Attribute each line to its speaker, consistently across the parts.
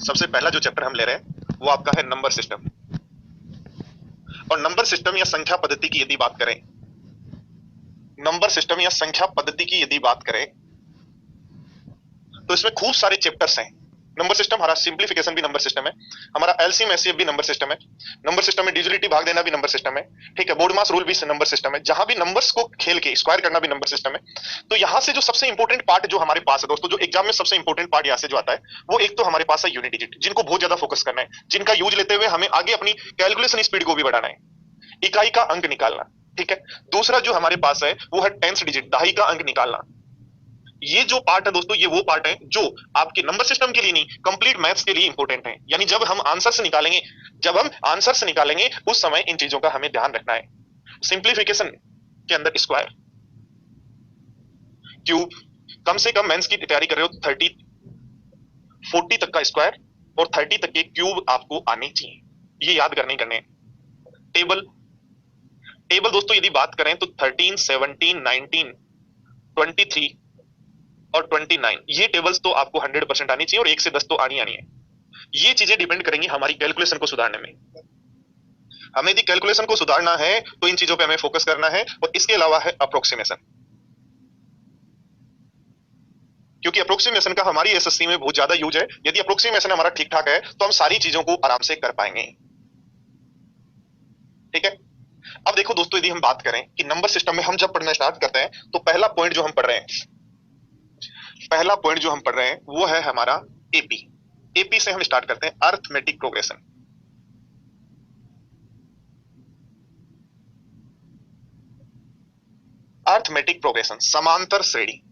Speaker 1: सबसे पहला जो चैप्टर हम ले रहे हैं वो आपका है नंबर सिस्टम। और नंबर सिस्टम या संख्या पद्धति की यदि बात करें, नंबर सिस्टम या संख्या पद्धति की यदि बात करें तो इसमें खूब सारे चैप्टर्स हैं। नंबर सिस्टम हमारा सिंप्लीफिकेशन भी नंबर सिस्टम है, हमारा एलसीएम एचसीएफ भी नंबर सिस्टम है, नंबर सिस्टम में डिजिटलिटी भाग देना भी नंबर सिस्टम है, ठीक है, बोर्ड मास रूल भी नंबर सिस्टम है, जहां भी नंबर्स को खेल के स्क्वायर करना भी नंबर सिस्टम है। तो यहां से जो सबसे इंपॉर्टेंट पार्ट जो हमारे पास है दोस्तों, जो एग्जाम में सबसे इंपॉर्टेंट पार्ट यहां से जो आता है वो एक तो हमारे पास है यूनिट डिजिट, जिनको बहुत ज्यादा फोकस करना है, जिनका यूज लेते हुए हमें आगे अपनी कैलकुलेशन स्पीड को भी बढ़ाना है, इकाई का अंक निकालना, ठीक है। दूसरा जो हमारे पास है वो है टेंस डिजिट, दहाई का अंक निकालना। ये जो पार्ट है दोस्तों, ये वो पार्ट है जो आपके नंबर सिस्टम के लिए नहीं, कंप्लीट मैथ्स के लिए इंपॉर्टेंट है। यानी जब हम आंसर्स निकालेंगे, उस समय इन चीजों का हमें ध्यान रखना है। सिंप्लीफिकेशन के अंदर स्क्वायर, क्यूब, कम से कम मेंस की तैयारी कर रहे हो 30 40 तक का स्क्वायर और 30 तक के क्यूब आपको आने चाहिए, ये याद करने करने। टेबल, टेबल दोस्तों यदि बात करें तो 13 17 19 23 और 29, ये टेबल्स तो आपको 100% आनी चाहिए और 1 से 10 तो आनी आनी है। ये चीजें डिपेंड करेंगी हमारी कैलकुलेशन को सुधारने में। हमें यदि कैलकुलेशन को सुधारना है तो इन चीजों पे हमें फोकस करना है। और इसके अलावा है अप्रोक्सीमेशन, क्योंकि अप्रोक्सीमेशन का हमारी एसएससी में बहुत ज्यादा यूज है। यदि अप्रोक्सीमेशन हमारा ठीक ठाक है तो हम सारी चीजों को आराम से कर पाएंगे, ठीक है। अब देखो दोस्तों, यदि हम बात करें कि नंबर सिस्टम में हम जब पढ़ना स्टार्ट करते हैं तो पहला पॉइंट जो हम पढ़ रहे हैं, वो है हमारा एपी। एपी से हम स्टार्ट करते हैं, अर्थमेटिक प्रोग्रेशन। अर्थमेटिक प्रोग्रेशन, समांतर श्रेणी,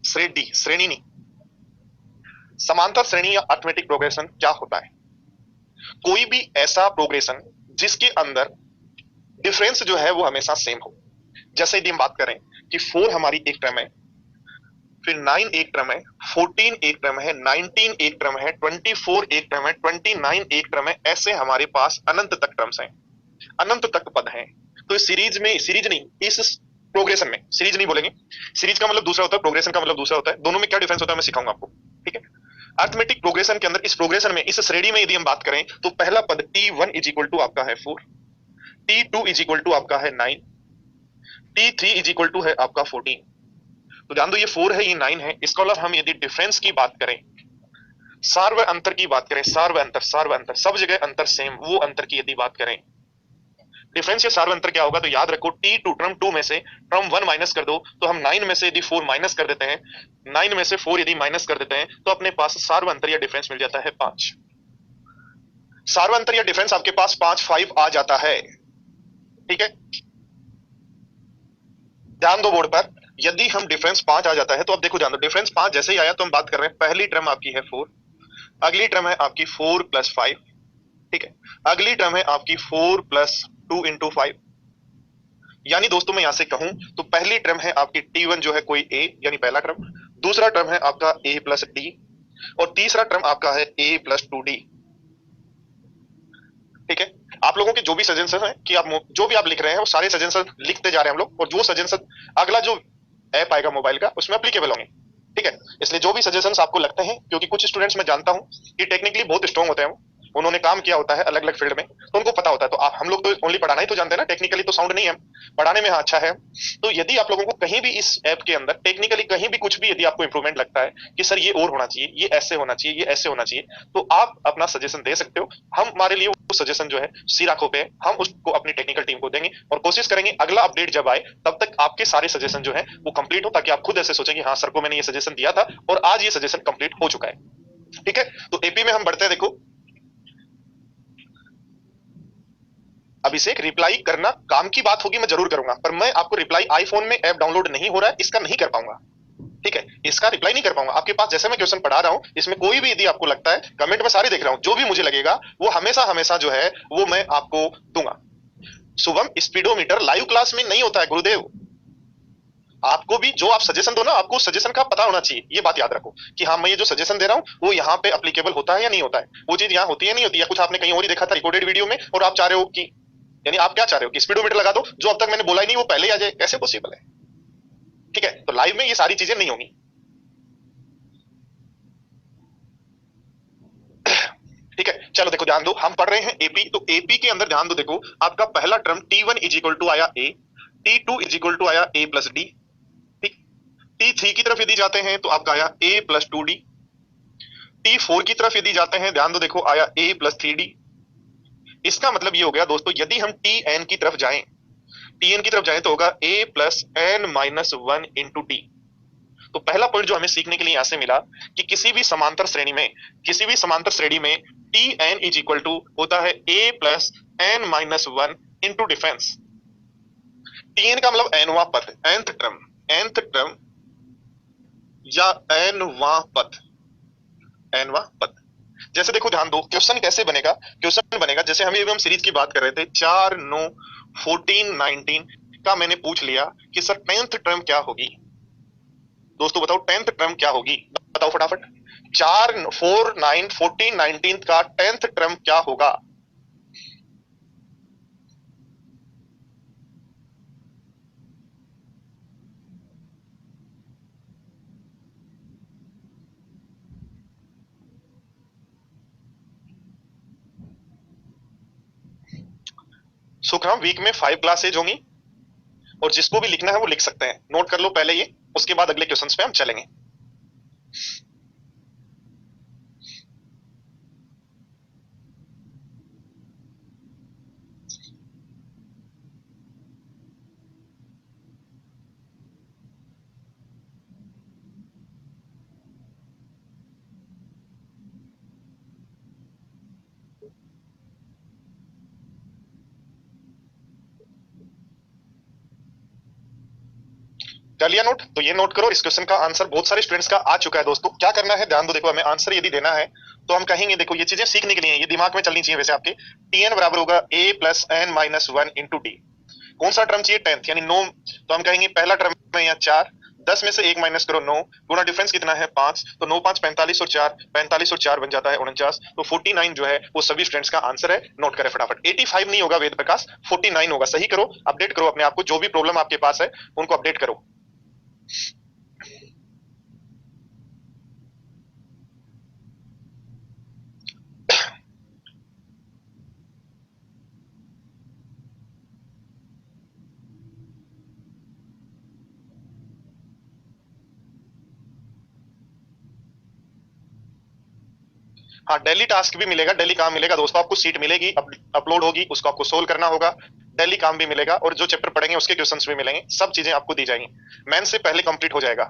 Speaker 1: श्रेणी नहीं, समांतर श्रेणी या अर्थमेटिक प्रोग्रेशन क्या होता है? कोई भी ऐसा प्रोग्रेशन जिसके अंदर डिफरेंस जो है वो हमेशा सेम हो। जैसे यदि हम बात करें कि 4 हमारी एक टर्म है, फिर 9 एक टर्म है, 14 एक टर्म है, 19 एक टर्म है, 24 एक टर्म है, 29 एक टर्म है, ऐसे हमारे पास अनंत तक टर्म्स हैं, अनंत तक पद हैं। तो इस सीरीज में, सीरीज नहीं, इस प्रोग्रेशन में, सीरीज नहीं बोलेंगे, सीरीज का मतलब दूसरा होता है, प्रोग्रेशन का मतलब दूसरा होता है, दोनों में क्या डिफरेंस होता है मैं सिखाऊंगा आपको, ठीक है। अर्थमेटिक प्रोग्रेशन के अंदर, इस प्रोग्रेशन में, इस श्रेणी में यदि हम बात करें तो पहला पद T1 इज इक्वल टू आपका है 4, T2 इज इक्वल टू आपका है 9, T3 इज इक्वल टू है आपका 14। तो ध्यान दो, ये 4 है, ये 9 है। इसका मतलब हम यदि डिफरेंस की बात करें, सार्व अंतर की बात करें, सार्व अंतर सब जगह अंतर सेम, वो अंतर की यदि बात करें, डिफरेंस या सार्व अंतर क्या होगा? तो याद रखो, T2 टर्म 2 में से टर्म 1 माइनस कर दो तो हम 9 में से यदि 4 माइनस कर देते हैं, 9 में से 4 यदि माइनस कर देते हैं तो अपने पास सार्व अंतर या डिफरेंस मिल जाता है 5। सार्व अंतर या डिफरेंस आपके पास 5 आ जाता है, ठीक है। ध्यान दो बोर्ड पर, यदि हम डिफरेंस 5 आ जाता है तो अब देखो, ध्यान दो, डिफरेंस 5 जैसे ही आया तो हम बात कर रहे हैं, पहली टर्म आपकी है 4, अगली टर्म है आपकी 4 प्लस 5, ठीक है, अगली टर्म है आपकी 4 प्लस 2 इंटू 5। यानी दोस्तों मैं यहां से कहूं तो पहली टर्म है आपकी T1 जो है कोई A, यानी पहला टर्म, दूसरा टर्म है आपका A प्लस D और तीसरा टर्म आपका है A प्लस 2D, ठीक है। आप लोगों के जो भी सजेशन है कि आप जो भी आप लिख रहे हैं वो सारे सजेशन लिखते जा रहे हैं हम लोग, और जो सजेशन अगला जो ऐप आएगा मोबाइल का उसमें एप्लीकेबल होंगे, ठीक है। इसलिए जो भी सजेशंस आपको लगते हैं, क्योंकि कुछ स्टूडेंट्स मैं जानता हूं कि टेक्निकली बहुत स्ट्रांग होते हैं, उन्होंने काम किया होता है अलग अलग फील्ड में, तो उनको पता होता है। तो आप, हम लोग तो ओनली पढ़ाना ही तो जानते हैं ना, टेक्निकली तो साउंड नहीं है, पढ़ाने में हाँ अच्छा है। तो यदि आप लोगों को कहीं भी इस ऐप के अंदर टेक्निकली कहीं भी कुछ भी यदि आपको इंप्रूवमेंट लगता है कि सर ये और होना चाहिए, ये ऐसे होना चाहिए, ये ऐसे होना चाहिए, तो आप अपना सजेशन दे सकते हो। हम, हमारे लिए वो सजेशन जो है सिर आंखों पे, हम उसको अपनी टेक्निकल टीम को देंगे और कोशिश करेंगे अगला अपडेट जब आए तब तक आपके सारे सजेशन जो है वो कंप्लीट हो, ताकि आप खुद ऐसे सोचेंगे हाँ सर को मैंने ये सजेशन दिया था और आज ये सजेशन कंप्लीट हो चुका है, ठीक है। तो एपी में हम बढ़ते हैं। देखो अभिषेक, रिप्लाई करना काम की बात होगी, मैं जरूर करूंगा, पर मैं आपको रिप्लाई, आईफोन में ऐप डाउनलोड नहीं हो रहा है, इसका नहीं कर पाऊंगा, ठीक है, इसका रिप्लाई नहीं कर पाऊंगा आपके पास। जैसे मैं क्वेश्चन पढ़ा रहा हूं, इसमें कोई भी यदि आपको लगता है, कमेंट में सारे देख रहा हूं, जो भी मुझे लगेगा वो हमेशा हमेशा जो है वो मैं आपको दूंगा। शुभम, स्पीडोमीटर लाइव क्लास में नहीं होता है गुरुदेव, आपको भी जो आप सजेशन दो ना, आपको सजेशन का पता होना चाहिए, ये बात याद रखो कि हाँ मैं ये जो सजेशन दे रहा हूँ वो यहाँ पे अप्लीकेबल होता है या नहीं होता है, वो चीज यहाँ होती है नहीं होती है, कुछ आपने कहीं और ही देखा था रिकॉर्डेड वीडियो में और आप चाह रहे हो कि, यानी आप क्या चाह रहे हो कि स्पीडोमीटर लगा दो, जो अब तक मैंने बोला ही नहीं वो पहले आ जाए, कैसे पॉसिबल है, ठीक है। तो लाइव में ये सारी चीजें नहीं होंगी, चलो देखो ध्यान दो, हम पढ़ रहे हैं एपी, तो एपी के अंदर ध्यान दो, देखो आपका पहला term T1 is equal to आया ए, T2 इज इक्वल टू आया ए प्लस डी, ठीक। T3 की तरफ यदि जाते हैं तो आपका आया ए प्लस टू डी, T4 की तरफ यदि जाते हैं ध्यान दो, देखो आया ए प्लस थ्री डी। इसका मतलब ये हो गया दोस्तों, यदि हम Tn की तरफ जाएं, Tn की तरफ जाएं तो होगा a plus N minus one into t. तो पहला पॉइंट जो हमें सीखने के लिए यहां से मिला कि किसी भी समांतर श्रेणी में, किसी भी समांतर श्रेणी में Tn इज इक्वल टू होता है a plus N minus one into difference. Tn का मतलब एनवा पद, nth टर्म, nth टर्म या एनवा पद, एनवा पद। जैसे देखो ध्यान दो, क्वेश्चन कैसे बनेगा, क्वेश्चन बनेगा जैसे हम सीरीज की बात कर रहे थे 4, 9, 14, 19 का मैंने पूछ लिया कि सर 10th टर्म क्या होगी। दोस्तों बताओ 10th टर्म क्या होगी, बताओ फटाफट। 4, 4, 9, 14, 19 का 10th टर्म क्या होगा। सुखराम वीक में 5 क्लासेज होंगी और जिसको भी लिखना है वो लिख सकते हैं, नोट कर लो पहले ये, उसके बाद अगले क्वेश्चंस पे हम चलेंगे। कर लिया नोट, तो ये नोट करो, इस क्वेश्चन का आंसर बहुत सारे स्टूडेंट्स का आ चुका है दोस्तों। क्या करना है ध्यान दो, देखो हमें आंसर यदि देना है तो हम कहेंगे, देखो ये चीजें सीखने के लिए, ये दिमाग में चलनी चाहिए वैसे आपके। Tn बराबर होगा a plus N minus one into d. कौन सा टर्म चाहिए, 10th यानी 9, तो हम कहेंगे पहला टर्म है यहाँ 4, 10 में से 1 माइनस करो 9, गुना डिफरेंस कितना है 5, तो 9 5 45 और 4, 45 और 4 बन जाता है 49। तो 49 जो है वो सभी स्टूडेंट्स का आंसर है, नोट करें फटाफट। 85 नहीं होगा वेद प्रकाश, 49 होगा, सही करो, अपडेट करो अपने आप को, जो भी प्रॉब्लम आपके पास है उनको अपडेट करो। हाँ डेली टास्क भी मिलेगा, डेली काम मिलेगा दोस्तों, आपको सीट मिलेगी, अपलोड होगी, उसको आपको सोल्व करना होगा। डेली काम भी मिलेगा और जो चैप्टर पढ़ेंगे उसके क्वेश्चंस भी मिलेंगे, सब चीजें आपको दी जाएंगी, मेन से पहले कंप्लीट हो जाएगा।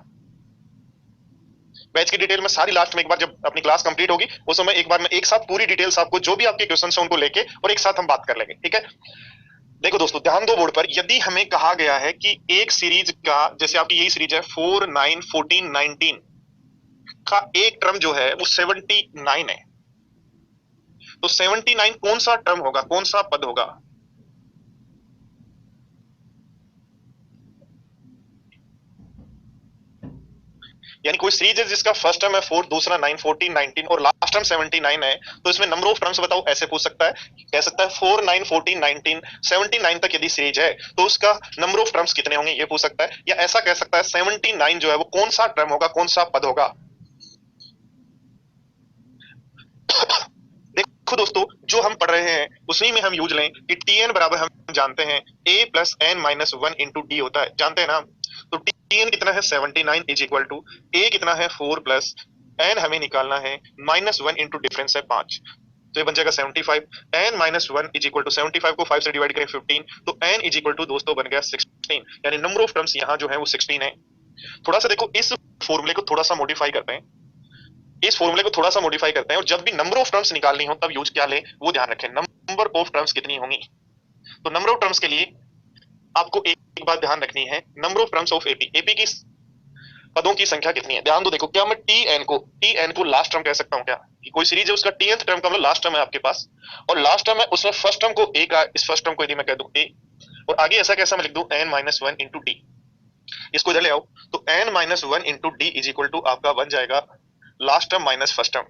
Speaker 1: बैच की डिटेल में सारी लास्ट में एक बार जब अपनी क्लास कंप्लीट होगी उस समय एक बार में एक साथ पूरी डिटेल्स आपको, जो भी आपके क्वेश्चन है उनको लेके और एक साथ हम बात कर लेंगे, ठीक है। देखो दोस्तों ध्यान दो बोर्ड पर, यदि हमें कहा गया है कि एक सीरीज का, जैसे आपकी यही सीरीज है 4, 9, 14, 19 का एक टर्म जो है वो 79 है, तो 79 कौन सा टर्म होगा, कौन सा पद होगा। यानी कोई सीरीज है जिसका फर्स्ट टर्म है 4, दूसरा 9, 14, 19 और लास्ट टर्म 79 है, तो इसमें नंबर ऑफ टर्म्स बताओ, ऐसे पूछ सकता है, कह सकता है 4, 9, 14, 19, 79 तक यदि सीरीज है तो उसका नंबर ऑफ टर्म्स कितने होंगे, ये पूछ सकता है। या ऐसा कह सकता है 79 जो है वो कौन सा टर्म होगा, कौन सा पद होगा। देखो दोस्तों जो हम पढ़ रहे हैं उसी में हम यूज लें कि Tn बराबर हम जानते हैं a plus N minus one into d होता है, जानते हैं ना। तो Tn कितना है 79 इज इक्वल टू a कितना है 4 प्लस एन हमें निकालना है माइनस वन इंटू डिफरेंस है 5, तो ये बन जाएगा 75। n minus one is equal to 75 को 5 से डिवाइड करें 15, तो n इज इक्वल टू दोस्तों बन गया 16, यानी नंबर ऑफ टर्म्स यहाँ जो है वो 16 है। थोड़ा सा देखो इस फॉर्मूले को थोड़ा सा मॉडिफाई करते हैं, इस फॉर्मूले को थोड़ा सा मॉडिफाई करते हैं और जब भी नंबर ऑफ टर्म्स निकालनी हो तब यूज क्या लें वो ध्यान रखें, नंबर ऑफ टर्म्स कितनी होंगी। तो नंबर ऑफ टर्म्स के लिए आपको एक बात ध्यान रखनी है, number of terms of AP, AP की पदों की संख्या कितनी है। ध्यान दो, देखो क्या मैं टीएन को लास्ट टर्म कह सकता हूँ क्या, कि कोई सीरीज है उसका टीएंथ टर्म का मतलब लास्ट टर्म है आपके पास, और लास्ट टर्म है उसमें फर्स्ट टर्म को ए का, इस फर्स्ट टर्म को यदि मैं कह दूं ए और आगे ऐसा कैसा मैं लिख दूं N minus one into D, इसको इधर ले आओ, तो N minus one into D is equal to आपका बन जाएगा last term minus first term.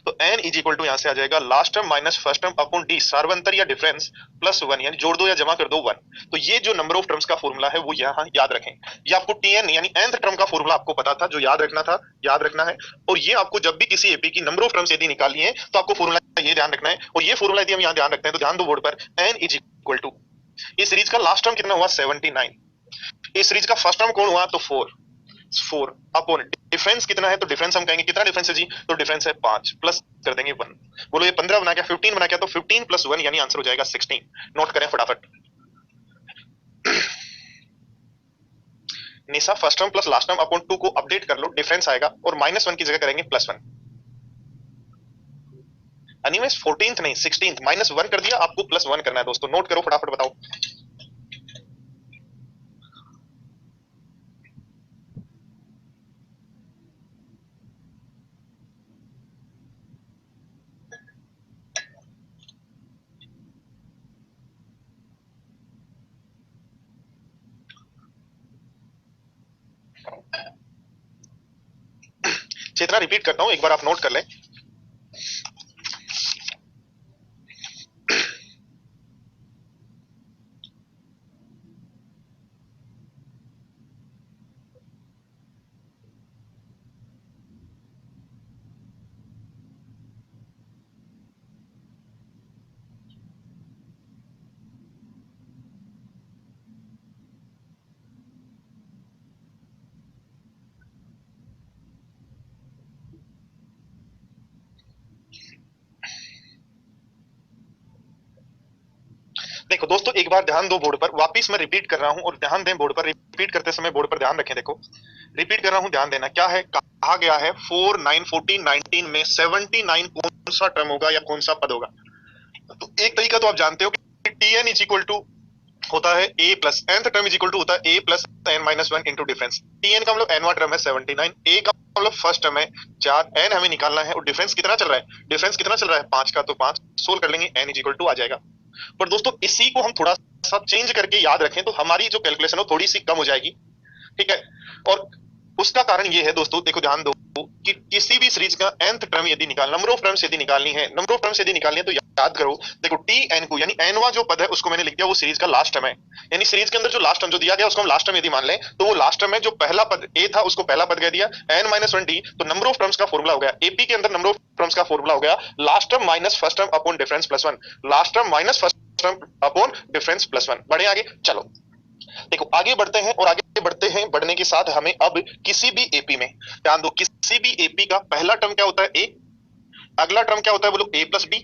Speaker 1: तो n इज इक्वल टू यहां से आ जाएगा last term minus first term upon D सार्वंतर या डिफरेंस प्लस वन, यानी जोड़ दो या जमा कर दो वन। तो ये जो नंबर ऑफ टर्म्स का फॉर्मूला है वो यहाँ याद रखें। ये आपको tn यानी nth टर्म का फॉर्मूला आपको पता था, जो याद रखना था याद रखना है। और ये आपको जब भी किसी एपी की नंबर ऑफ टर्म्स यदि निकालनी है तो आपको फॉर्मूला ये ध्यान रखना है। और ये फॉर्मूला यदि हम यहाँ ध्यान रखते हैं तो ध्यान दो बोर्ड पर, n इज इक्वल टू, इस सीरीज का लास्ट टर्म कितना हुआ 79, इस सीरीज का फर्स्ट टर्म कौन हुआ तो 4 अपॉन डिफरेंस कितना है तो डिफरेंस हम कहेंगे कितना डिफरेंस है जी, तो डिफरेंस है 5 प्लस कर देंगे 1। बोलो ये 15 बना क्या 15 बना क्या, तो 15 प्लस 1 यानी आंसर हो जाएगा 16। नोट करें फटाफट। Nisha first term plus last term upon 2 को अपडेट कर लो, डिफरेंस आएगा और -1 की जगह करेंगे +1। एनीवेज 14th नहीं 16th, -1 कर दिया, आपको +1 करना है दोस्तों। नोट करो फटाफट बताओ। चेतना रिपीट करता हूं, एक बार आप नोट कर लें। देखो दोस्तों एक बार ध्यान दो बोर्ड पर, वापिस मैं रिपीट कर रहा हूं और ध्यान दें बोर्ड पर, रिपीट करते समय बोर्ड पर ध्यान रखें। देखो रिपीट कर रहा हूं, ध्यान देना। क्या है कहा गया है 4 9 14 19 में 79 कौन सा टर्म होगा या कौन सा पद होगा। तो एक तरीका तो आप जानते हो कि tn इज इक्वल टू होता है a plus nth term is equal to होता है a plus n minus one into difference. tn का मतलब nवा टर्म है 79, a का मतलब फर्स्ट टर्म है 4, n हमें निकालना है और डिफरेंस कितना चल रहा है, डिफरेंस कितना चल रहा है 5 का, तो 5 सोल्व कर लेंगे n इज इक्वल टू आ जाएगा। पर दोस्तों इसी को हम थोड़ा सा चेंज करके याद रखें तो हमारी जो कैलकुलेशन है वो थोड़ी सी कम हो जाएगी, ठीक है। और उसका कारण ये है दोस्तों, देखो ध्यान दो कि किसी भी सीरीज का nth टर्म यदि निकालना, नंबर ऑफ टर्म्स यदि निकालनी है, नंबर ऑफ टर्म्स यदि निकालनी है तो याद करो, देखो tn को यानी nवा जो पद है उसको मैंने लिख दिया वो सीरीज का लास्ट टर्म है। यानी सीरीज के अंदर जो लास्ट टर्म जो दिया गया उसको हम लास्ट टर्म यदि मान लें तो वो लास्ट टर्म है, जो पहला पद a था उसको पहला पद कह दिया, n-1d, तो नंबर ऑफ टर्म्स का फॉर्मूला हो गया एपी के अंदर, नंबर ऑफ टर्म्स का फॉर्मूला हो गया last term minus first term upon difference plus 1, last term minus first term upon difference plus 1। बढ़े आगे, चलो देखो आगे बढ़ते हैं और आगे बढ़ते हैं, बढ़ने के साथ हमें अब किसी भी एपी में ध्यान दो, किसी भी एपी का पहला टर्म क्या होता है a, अगला टर्म क्या होता है बोलो a प्लस b।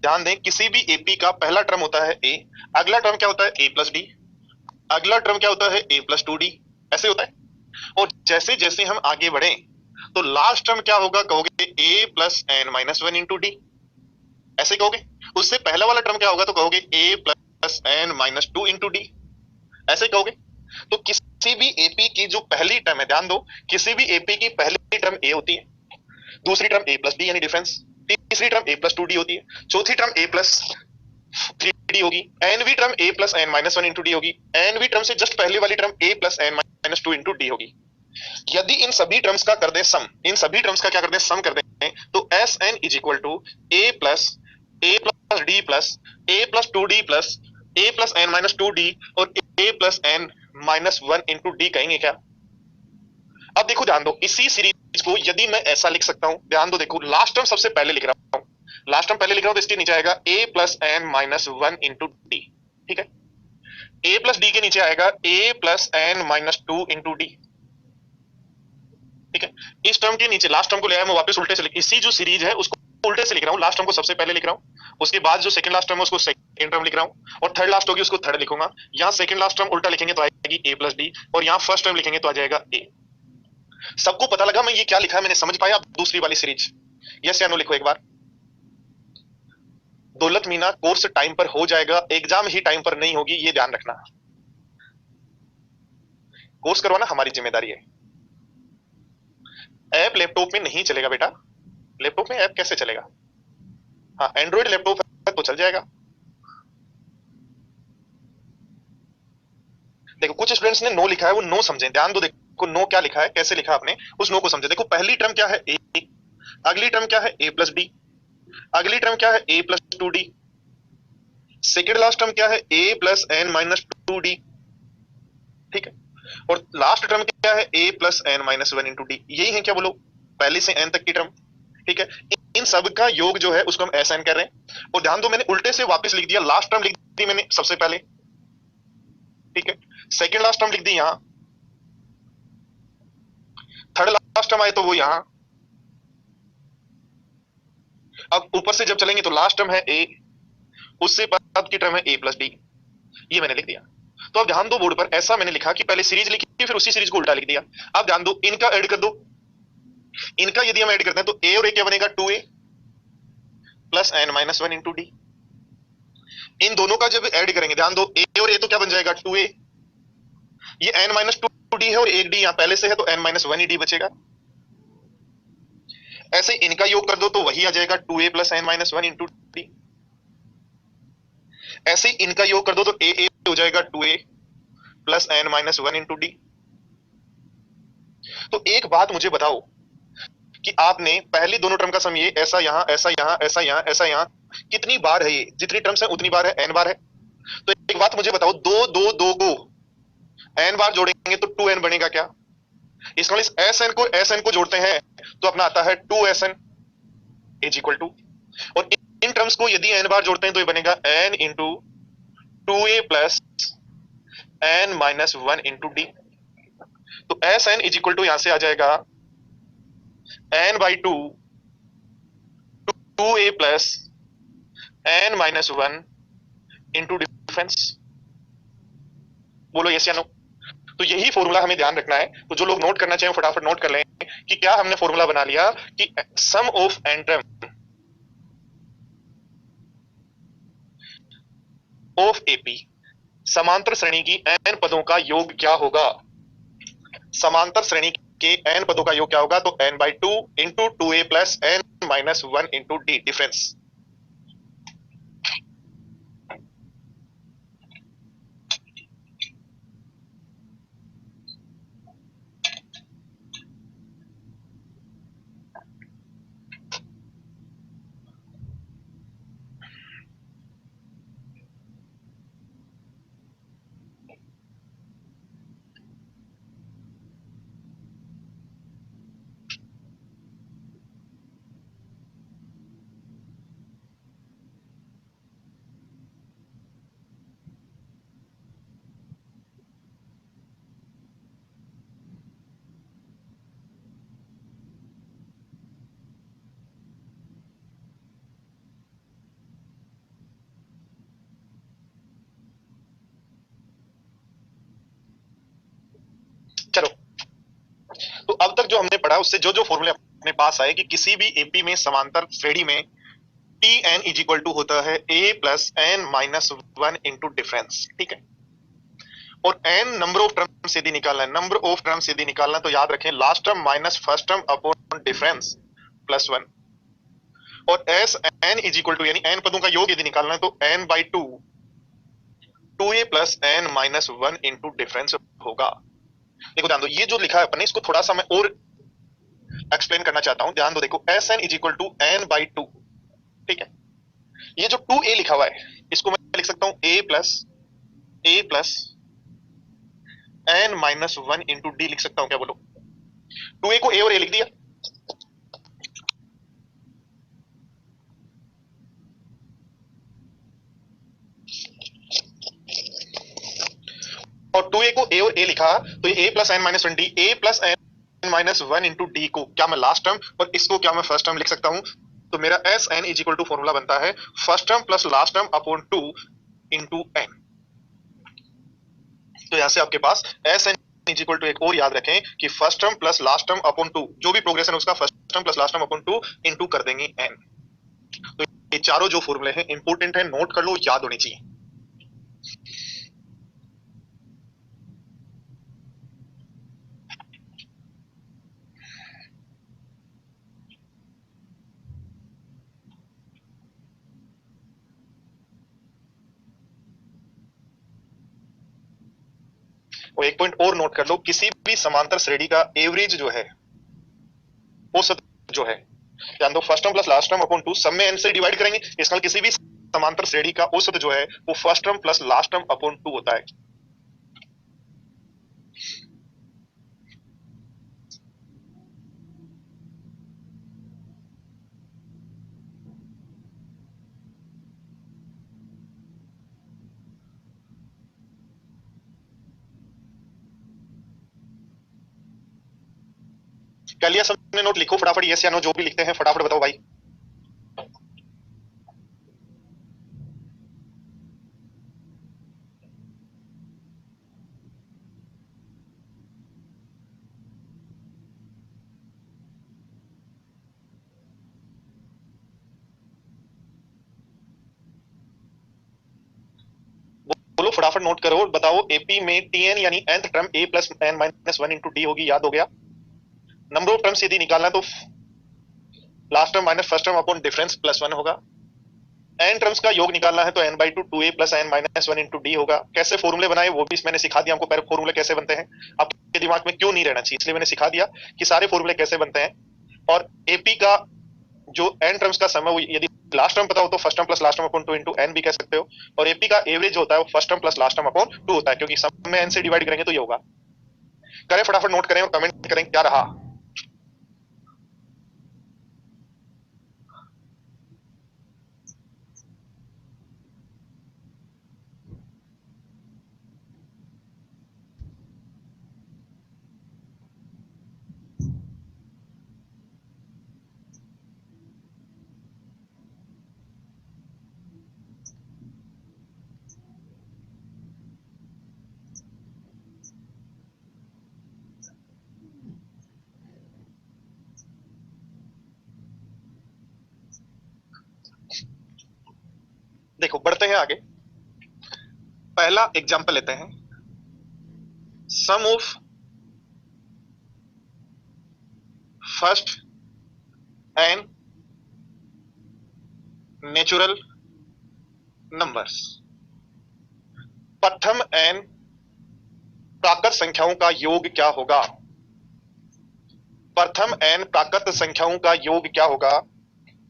Speaker 1: ध्यान दें किसी भी एपी का पहला टर्म होता है a, अगला टर्म क्या होता है a प्लस d, अगला टर्म क्या होता है a प्लस 2d, ऐसे होता है। और जैसे जैसे हम आगे बढ़े तो लास्ट टर्म क्या होगा, कहोगे a plus n minus one into d, ऐसे कहोगे। उससे पहला वाला टर्म क्या होगा तो कहोगे a plus n minus two into d, ऐसे कहोगे। तो किसी भी एपी की जो पहली टर्म है, ध्यान दो किसी भी एपी की पहली टर्म ए होती है, दूसरी टर्म ए प्लस डी यानी डिफरेंस, तीसरी टर्म ए प्लस 2d होती है, चौथी टर्म ए प्लस 3d होगी, एनवी term A plus n minus one into D होगी, एनवी टर्म से जस्ट पहले वाली term A plus n minus two into D होगी। यदि इन सभी टर्म्स का कर दें सम, इन सभी टर्म्स का क्या कर दें सम कर दें, तो S N is equal to A plus D plus A plus 2d plus A plus n minus 2d और A plus n minus one into D कहेंगे क्या। अब देखो ध्यान दो, इसी सीरीज को यदि मैं ऐसा लिख सकता हूं, ध्यान दो देखो लास्ट टर्म सबसे पहले लिख रहा हूं, लास्ट टर्म पहले लिख रहा हूं तो इसके नीचे आएगा a plus n minus one into d, ठीक है। a प्लस डी के नीचे आएगा a plus n minus two into d, ठीक है। इस टर्म के नीचे लास्ट टर्म को ले आया मैं वापस उल्टे से लिख, इसी जो सीरीज है उसको उल्टे से लिख रहा हूँ, लास्ट टर्म को सबसे पहले लिख रहा हूँ, उसके बाद जो सेकंड लास्ट टर्म है उसको सेकंड टर्म लिख रहा हूँ, और थर्ड लास्ट होगी उसको थर्ड लिखूंगा। यहाँ सेकंड लास्ट टर्म उल्टा लिखेंगे तो आएगी a प्लस डी, और यहाँ फर्स्ट टर्म लिखेंगे तो आ जाएगा a। सबको पता लगा मैं ये क्या लिखा है, मैंने समझ पाया। दूसरी वाली सीरीज यस या नो लिखो एक बार। दौलत मीना कोर्स टाइम पर हो जाएगा, एग्जाम ही टाइम पर नहीं होगी, ये ध्यान रखना। कोर्स करवाना हमारी जिम्मेदारी है। ऐप लैपटॉप में नहीं चलेगा बेटा, लैपटॉप में ऐप कैसे चलेगा, हाँ एंड्रॉइड लैपटॉप है तो चल जाएगा। देखो कुछ स्टूडेंट्स ने नो लिखा है, वो नो समझे, ध्यान दो देखो को नो क्या लिखा है, कैसे लिखा आपने, उस नो को समझे। देखो पहली टर्म क्या है, ए, अगली टर्म क्या है, ए प्लस डी, अगली टर्म क्या है, A plus two D, second last term क्या है, A plus N minus two D, ठीक है, और लास्ट टर्म क्या है, A plus N minus one into D. यही है क्या बोलो, पहले से एन तक की टर्म, ठीक है। इन सब का योग जो है उसको हम एस एन कर रहे हैं। और ध्यान दो मैंने उल्टे से वापस लिख दिया, लास्ट टर्म लिख दी मैंने सबसे पहले, ठीक है, सेकेंड लास्ट टर्म लिख दी यहां, थर्ड लास्ट टर्म आए तो वो यहां, अब ऊपर से जब चलेंगे तो लास्ट टर्म है ए, उससे बाद की टर्म है ए प्लस डी, ये मैंने लिख दिया। तो अब ध्यान दो बोर्ड पर, ऐसा मैंने लिखा कि पहले सीरीज लिखी फिर उसी सीरीज को उल्टा लिख दिया। अब ध्यान दो इनका ऐड कर दो, इनका यदि हम ऐड करते हैं तो ए और ए क्या बनेगा, टू ए plus N minus one into D. इन दोनों का जब ऐड करेंगे, ध्यान दो ए और ए तो क्या बन जाएगा, टू ए, ये एन माइनस टू डी है और एक डी यहां पहले से है तो एन माइनस वन ही डी बचेगा। ऐसे इनका योग कर दो तो वही आ जाएगा, टू ए plus N minus one into d. ऐसे इनका योग कर दो तो ए हो जाएगा टू ए plus N minus one into D. तो एक बात मुझे बताओ कि आपने पहली दोनों टर्म का सम ये ऐसा यहां ऐसा यहां ऐसा यहां ऐसा यहां कितनी बार है, ये जितनी टर्म्स है उतनी बार है, एन बार है। तो एक बात मुझे बताओ, दो दो दो को एन बार जोड़ेंगे तो टू एन बनेगा क्या, इसका मतलब एस एन को जोड़ते हैं तो अपना आता है two S N is equal to, और इन टर्म्स को यदि एन बार जोड़ते हैं तो ये बनेगा एन इंटू टू ए plus N minus one into D. तो S N is equal to यहां से आ जाएगा N by two, two A plus N minus one into difference. बोलो यस या नो। तो यही फॉर्मूला हमें ध्यान रखना है। तो जो लोग नोट करना चाहिए फटाफट नोट कर लें कि क्या हमने फॉर्मूला बना लिया कि sum of N term of AP, समांतर श्रेणी की एन पदों का योग क्या होगा, समांतर श्रेणी के एन पदों का योग क्या होगा, तो N by two into two A plus N minus one into d difference. चलो, तो अब तक जो हमने पढ़ा उससे जो जो फॉर्मूले अपने पास आए कि किसी भी एपी में समांतर श्रेणी में T N is equal to होता है A plus N minus one into difference, ठीक है। और एन नंबर ऑफ टर्म यदि निकालना है, नंबर ऑफ टर्म्स यदि निकालना है तो याद रखें last term minus first term upon difference plus one. और S N is equal to यानी एन पदों का योग यदि निकालना है तो N by two, two A plus N minus one into difference होगा। देखो ध्यान दो, ये जो लिखा है अपने इसको थोड़ा सा मैं और एक्सप्लेन करना चाहता हूं। ध्यान दो, देखो S N is equal to n by two, ठीक है। ये जो टू ए लिखा हुआ है इसको मैं लिख सकता हूं A plus N minus one into D लिख सकता हूं क्या, बोलो। टू ए को ए और ए लिख दिया, और टू ए को ए और ए लिखा तो ये a plus N minus one d, a plus N minus one into d को क्या मैं लास्ट टर्म और इसको क्या मैं फर्स्ट टर्म लिख सकता हूं। तो मेरा s N is equal to formula बनता है first term plus last term upon two into n. तो यहां से आपके पास s N is equal to, एक और याद रखें कि first term plus last term upon two, जो भी प्रोग्रेशन है उसका first term plus last term upon two into कर देंगे एन। तो ये चारों जो फॉर्मूले हैं इंपोर्टेंट है, नोट कर लो, याद होनी चाहिए। और एक पॉइंट और नोट कर लो, किसी भी समांतर श्रेणी का एवरेज जो है, औसत जो है, जान दो first term plus last term upon 2, सब में n से डिवाइड करेंगे, इसका मतलब किसी भी समांतर श्रेणी का औसत जो है वो first term plus last term upon 2 होता है। कर लिया सबने नोट? लिखो फटाफट यस या नो, जो भी लिखते हैं फटाफट बताओ भाई। बोलो फटाफट नोट करो, बताओ। एपी में टीएन यानी nth term a plus n minus 1 into D होगी, याद हो गया। नंबर ऑफ टर्म्स यदि निकालना है तो last term minus first term upon difference plus 1 होगा। एन टर्म्स का योग निकालना है तो n by two 2a plus n minus 1 into D होगा। कैसे फॉर्मूले बनाए वो भी मैंने सिखा दिया, हमको पहले फॉर्मूले कैसे बनते हैं आपके दिमाग में क्यों नहीं रहना चाहिए, इसलिए मैंने सिखा दिया कि सारे फॉर्मूले कैसे बनते हैं। और एपी का जो एन टर्म्स का सम है वो यदि लास्ट टर्म पता हो तो first term plus last term upon 2 into n भी कह सकते हो। और एपी का एवरेज जो होता है वो first term plus last term upon 2 होता है, क्योंकि सम में एन से डिवाइड करेंगे तो ये होगा। करें फटाफट नोट करें और कमेंट करें क्या रहा। देखो बढ़ते हैं आगे, पहला एग्जांपल लेते हैं। Sum of first N natural numbers, प्रथम एन प्राकृत संख्याओं का योग क्या होगा। प्रथम एन प्राकृत संख्याओं का योग क्या होगा?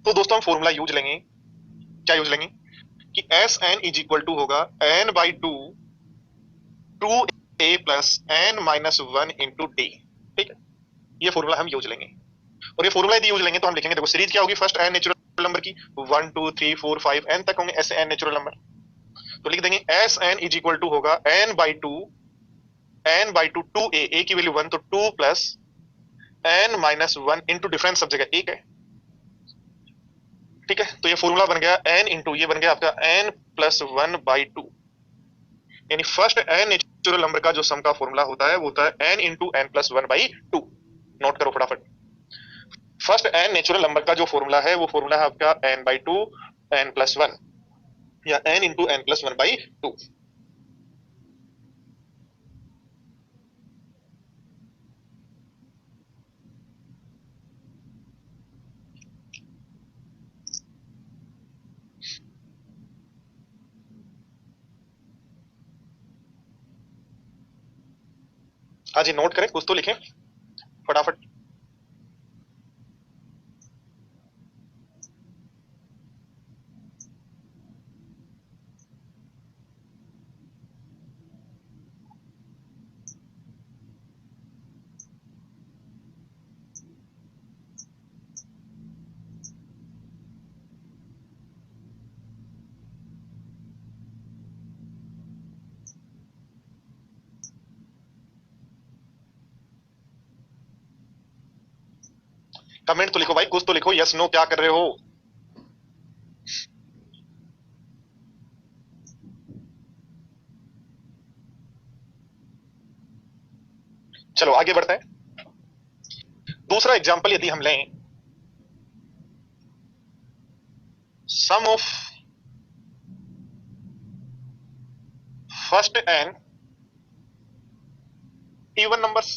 Speaker 1: तो दोस्तों हम फॉर्मूला यूज लेंगे, क्या यूज लेंगे कि s N is equal to होगा n by two 2a plus n minus 1 into d. ठीक है, ये फॉर्मूला हम यूज लेंगे। और ये फॉर्मूला यदि यूज लेंगे तो हम लिखेंगे, देखो सीरीज क्या होगी, फर्स्ट एन नेचुरल नंबर की 1 2 3 4 5 n तक होंगे ऐसे n नेचुरल नंबर। तो लिख देंगे S N is equal to होगा n बाई टू 2a की वैल्यू 1 तो 2 plus n minus 1 into difference सब जगह 1 है। ठीक है, तो ये फॉर्मूला बन गया n इंटू ये बन गया आपका n प्लस 1 बाई टू, यानी फर्स्ट n नेचुरल नंबर का जो सम का फॉर्मूला होता है वो होता है n into n plus 1 by two. Note करो फटाफट, फर्स्ट n नेचुरल नंबर का जो फॉर्मूला है वो फॉर्मूला है आपका n by to n plus 1 या n into n plus 1 by two. हाँ जी, नोट करें, कुछ तो लिखें फटाफट। कमेंट तो लिखो भाई, कुछ तो लिखो, यस नो क्या कर रहे हो। चलो आगे बढ़ते हैं। दूसरा एग्जांपल यदि हम लें, sum of first n even numbers,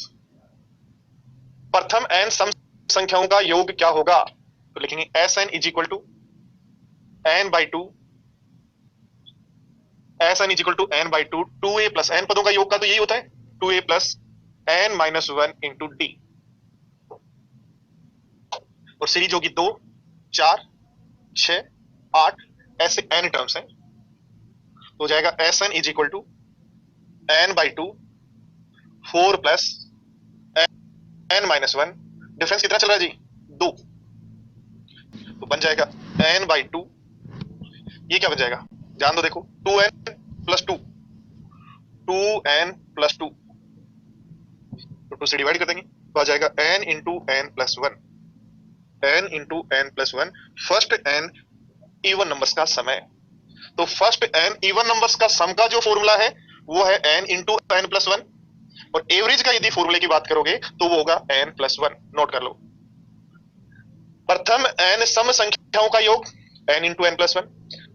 Speaker 1: प्रथम एन सम संख्याओं का योग क्या होगा। तो लिखेंगे s N is equal to n by two, S N is equal to n by two 2a plus n पदों का योग का तो यही होता है 2a plus n minus 1 into D, और सीरीज होगी 2, 4, 6, 8, ऐसे n टर्म्स हैं, तो हो जाएगा Sn is equal to n by 2 4 plus n minus 1, difference कितना चल रहा है जी 2, तो बन जाएगा n बाई 2, ये क्या बन जाएगा जान दो, देखो 2n प्लस 2, 2n प्लस 2, तो 2 से डिवाइड कर देंगे तो आ जाएगा n into n plus 1, n into n plus 1, first n even numbers का सम है, तो फर्स्ट n इवन नंबर्स का सम का जो फॉर्मूला है वो है n इंटू n प्लस 1, और एवरेज का यदि फॉर्मूले की बात करोगे तो वो होगा n प्लस 1, नोट कर लो। प्रथम n सम संख्याओं का योग n इंटू n प्लस 1,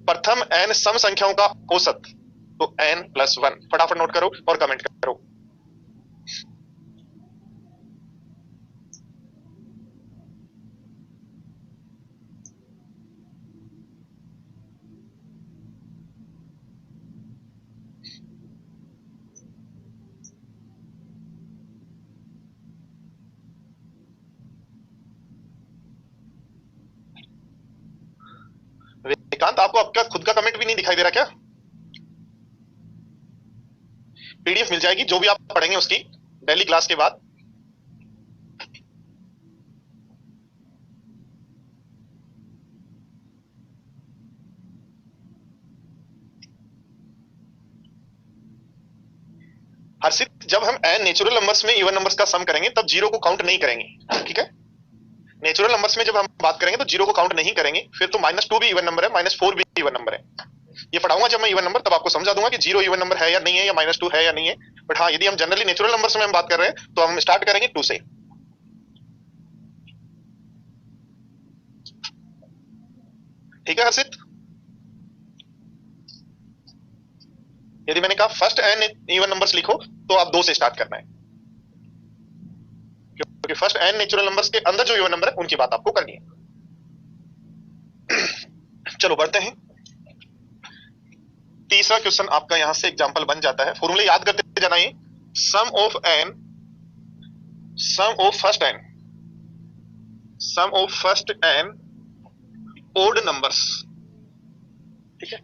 Speaker 1: प्रथम n सम संख्याओं का औसत तो n प्लस 1, फटाफट नोट करो और कमेंट करो। विकांत, आपको आपका खुद का कमेंट भी नहीं दिखाई दे रहा क्या? पीडीएफ मिल जाएगी जो भी आप पढ़ेंगे उसकी डेली क्लास के बाद। हर्षित, जब हम n नेचुरल नंबर्स में इवन नंबर्स का सम करेंगे तब जीरो को काउंट नहीं करेंगे, ठीक है? नेचुरल नंबर्स में जब हम बात करेंगे तो जीरो को काउंट नहीं करेंगे, फिर तो -2 भी इवन नंबर है, -4 भी इवन नंबर है। ये पढ़ाऊंगा जब मैं इवन नंबर, तब आपको समझा दूंगा कि जीरो इवन नंबर है या नहीं है, या -2 है या नहीं है। बट हाँ, यदि हम जनरली नेचुरल नंबर्स में हम बात कर रहे हैं तो हम स्टार्ट करेंगे 2 से। ठीक है हर्षित, यदि मैंने कहा फर्स्ट n इवन नंबर्स लिखो तो आप 2 से स्टार्ट करना है, क्योंकि फर्स्ट n नेचुरल नंबर्स के अंदर जो इवन नंबर है उनकी बात आपको करनी है। चलो बढ़ते हैं, तीसरा क्वेश्चन आपका यहां से एग्जांपल बन जाता है। फॉर्मूले याद करते जाना, ये sum of n, sum of first n, sum of first n odd numbers, ठीक है,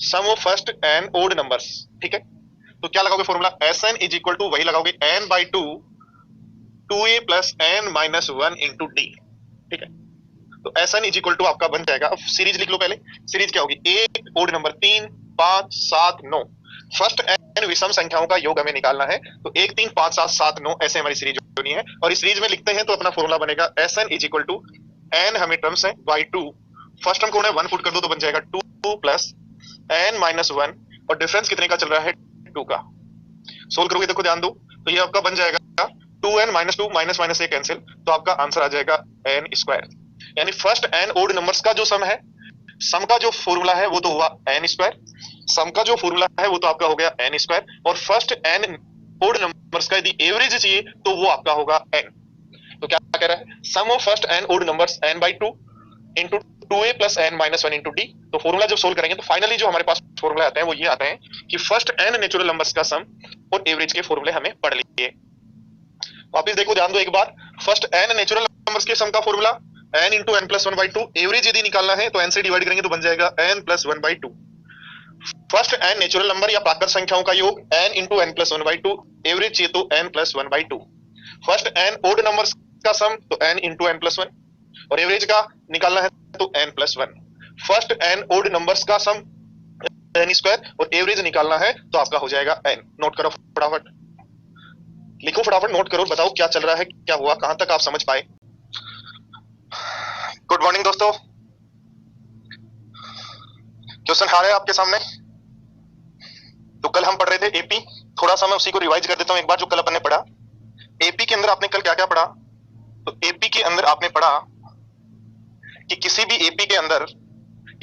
Speaker 1: sum of first n odd numbers, ठीक है। तो क्या लगाओगे formula, Sn is equal to वही लगाओगे n by 2 2a plus n minus 1 into d, ठीक है। तो Sn इज इक्वल टू आपका बन जाएगा, अब सीरीज लिख लो पहले, सीरीज क्या होगी, 1 ओड नंबर 3 5 7 9, फर्स्ट n विषम संख्याओं का योग हमें निकालना है, तो 1 3 5 7 7 9 ऐसे हमारी सीरीज होनी है, और इस सीरीज में लिखते हैं तो अपना फॉर्मूला बनेगा Sn is equal to n हमें टर्म्स है बाई 2, फर्स्ट टर्म को 1 पुट कर दो तो बन जाएगा 2 प्लस n माइनस 1, और डिफरेंस कितने का चल रहा है 2 का। सोल्व करोगे देखो ध्यान दो, तो ये आपका बन जाएगा 2n minus 2 minus minus 1 cancel, तो आपका आंसर आ जाएगा n स्क्वायर। यानी फर्स्ट n ओड नंबर्स का जो सम है, सम का जो फॉर्मूला है वो तो हुआ n स्क्वायर, सम का जो फॉर्मूला है वो तो आपका हो गया n स्क्वायर, और फर्स्ट n ओड नंबर्स का यदि एवरेज चाहिए तो वो आपका होगा n। तो क्या कह रहा है, sum of first n odd numbers n by 2 into 2a plus n minus 1 into D. तो फॉर्मूला जब सोल्व करेंगे तो फाइनली जो हमारे पास फॉर्मूला आते हैं वो ये आते हैं कि फर्स्ट n नेचुरल नंबर्स का सम और एवरेज के फॉर्मूले हमें पढ़ लिए। वापिस देखो ध्यान दो एक बार, फर्स्ट n नेचुरल नंबर्स के सम का formula n into n plus 1 by 2, average यदि निकालना है तो n से डिवाइड करेंगे तो बन जाएगा n plus 1 by 2। First n natural number या प्राकृत संख्याओं का योग n into n plus 1 by 2, average चाहिए तो n plus 1 by 2। First n odd numbers का सम तो n इंटू n प्लस 1, और एवरेज का निकालना है तो n plus 1। First n odd numbers का सम n स्क्वायर, और एवरेज निकालना है तो आपका हो जाएगा n। नोट करो फटाफट, लिखो फटाफट, नोट करो, बताओ क्या चल रहा है, क्या हुआ, कहां तक आप समझ पाए। गुड मॉर्निंग दोस्तों, क्वेश्चन आ रहे हैं आपके सामने। तो कल हम पढ़ रहे थे एपी, थोड़ा सा मैं उसी को रिवाइज कर देता हूं एक बार, जो कल अपन ने पढ़ा। एपी के अंदर आपने कल क्या क्या पढ़ा, तो एपी के अंदर आपने पढ़ा कि किसी भी एपी के अंदर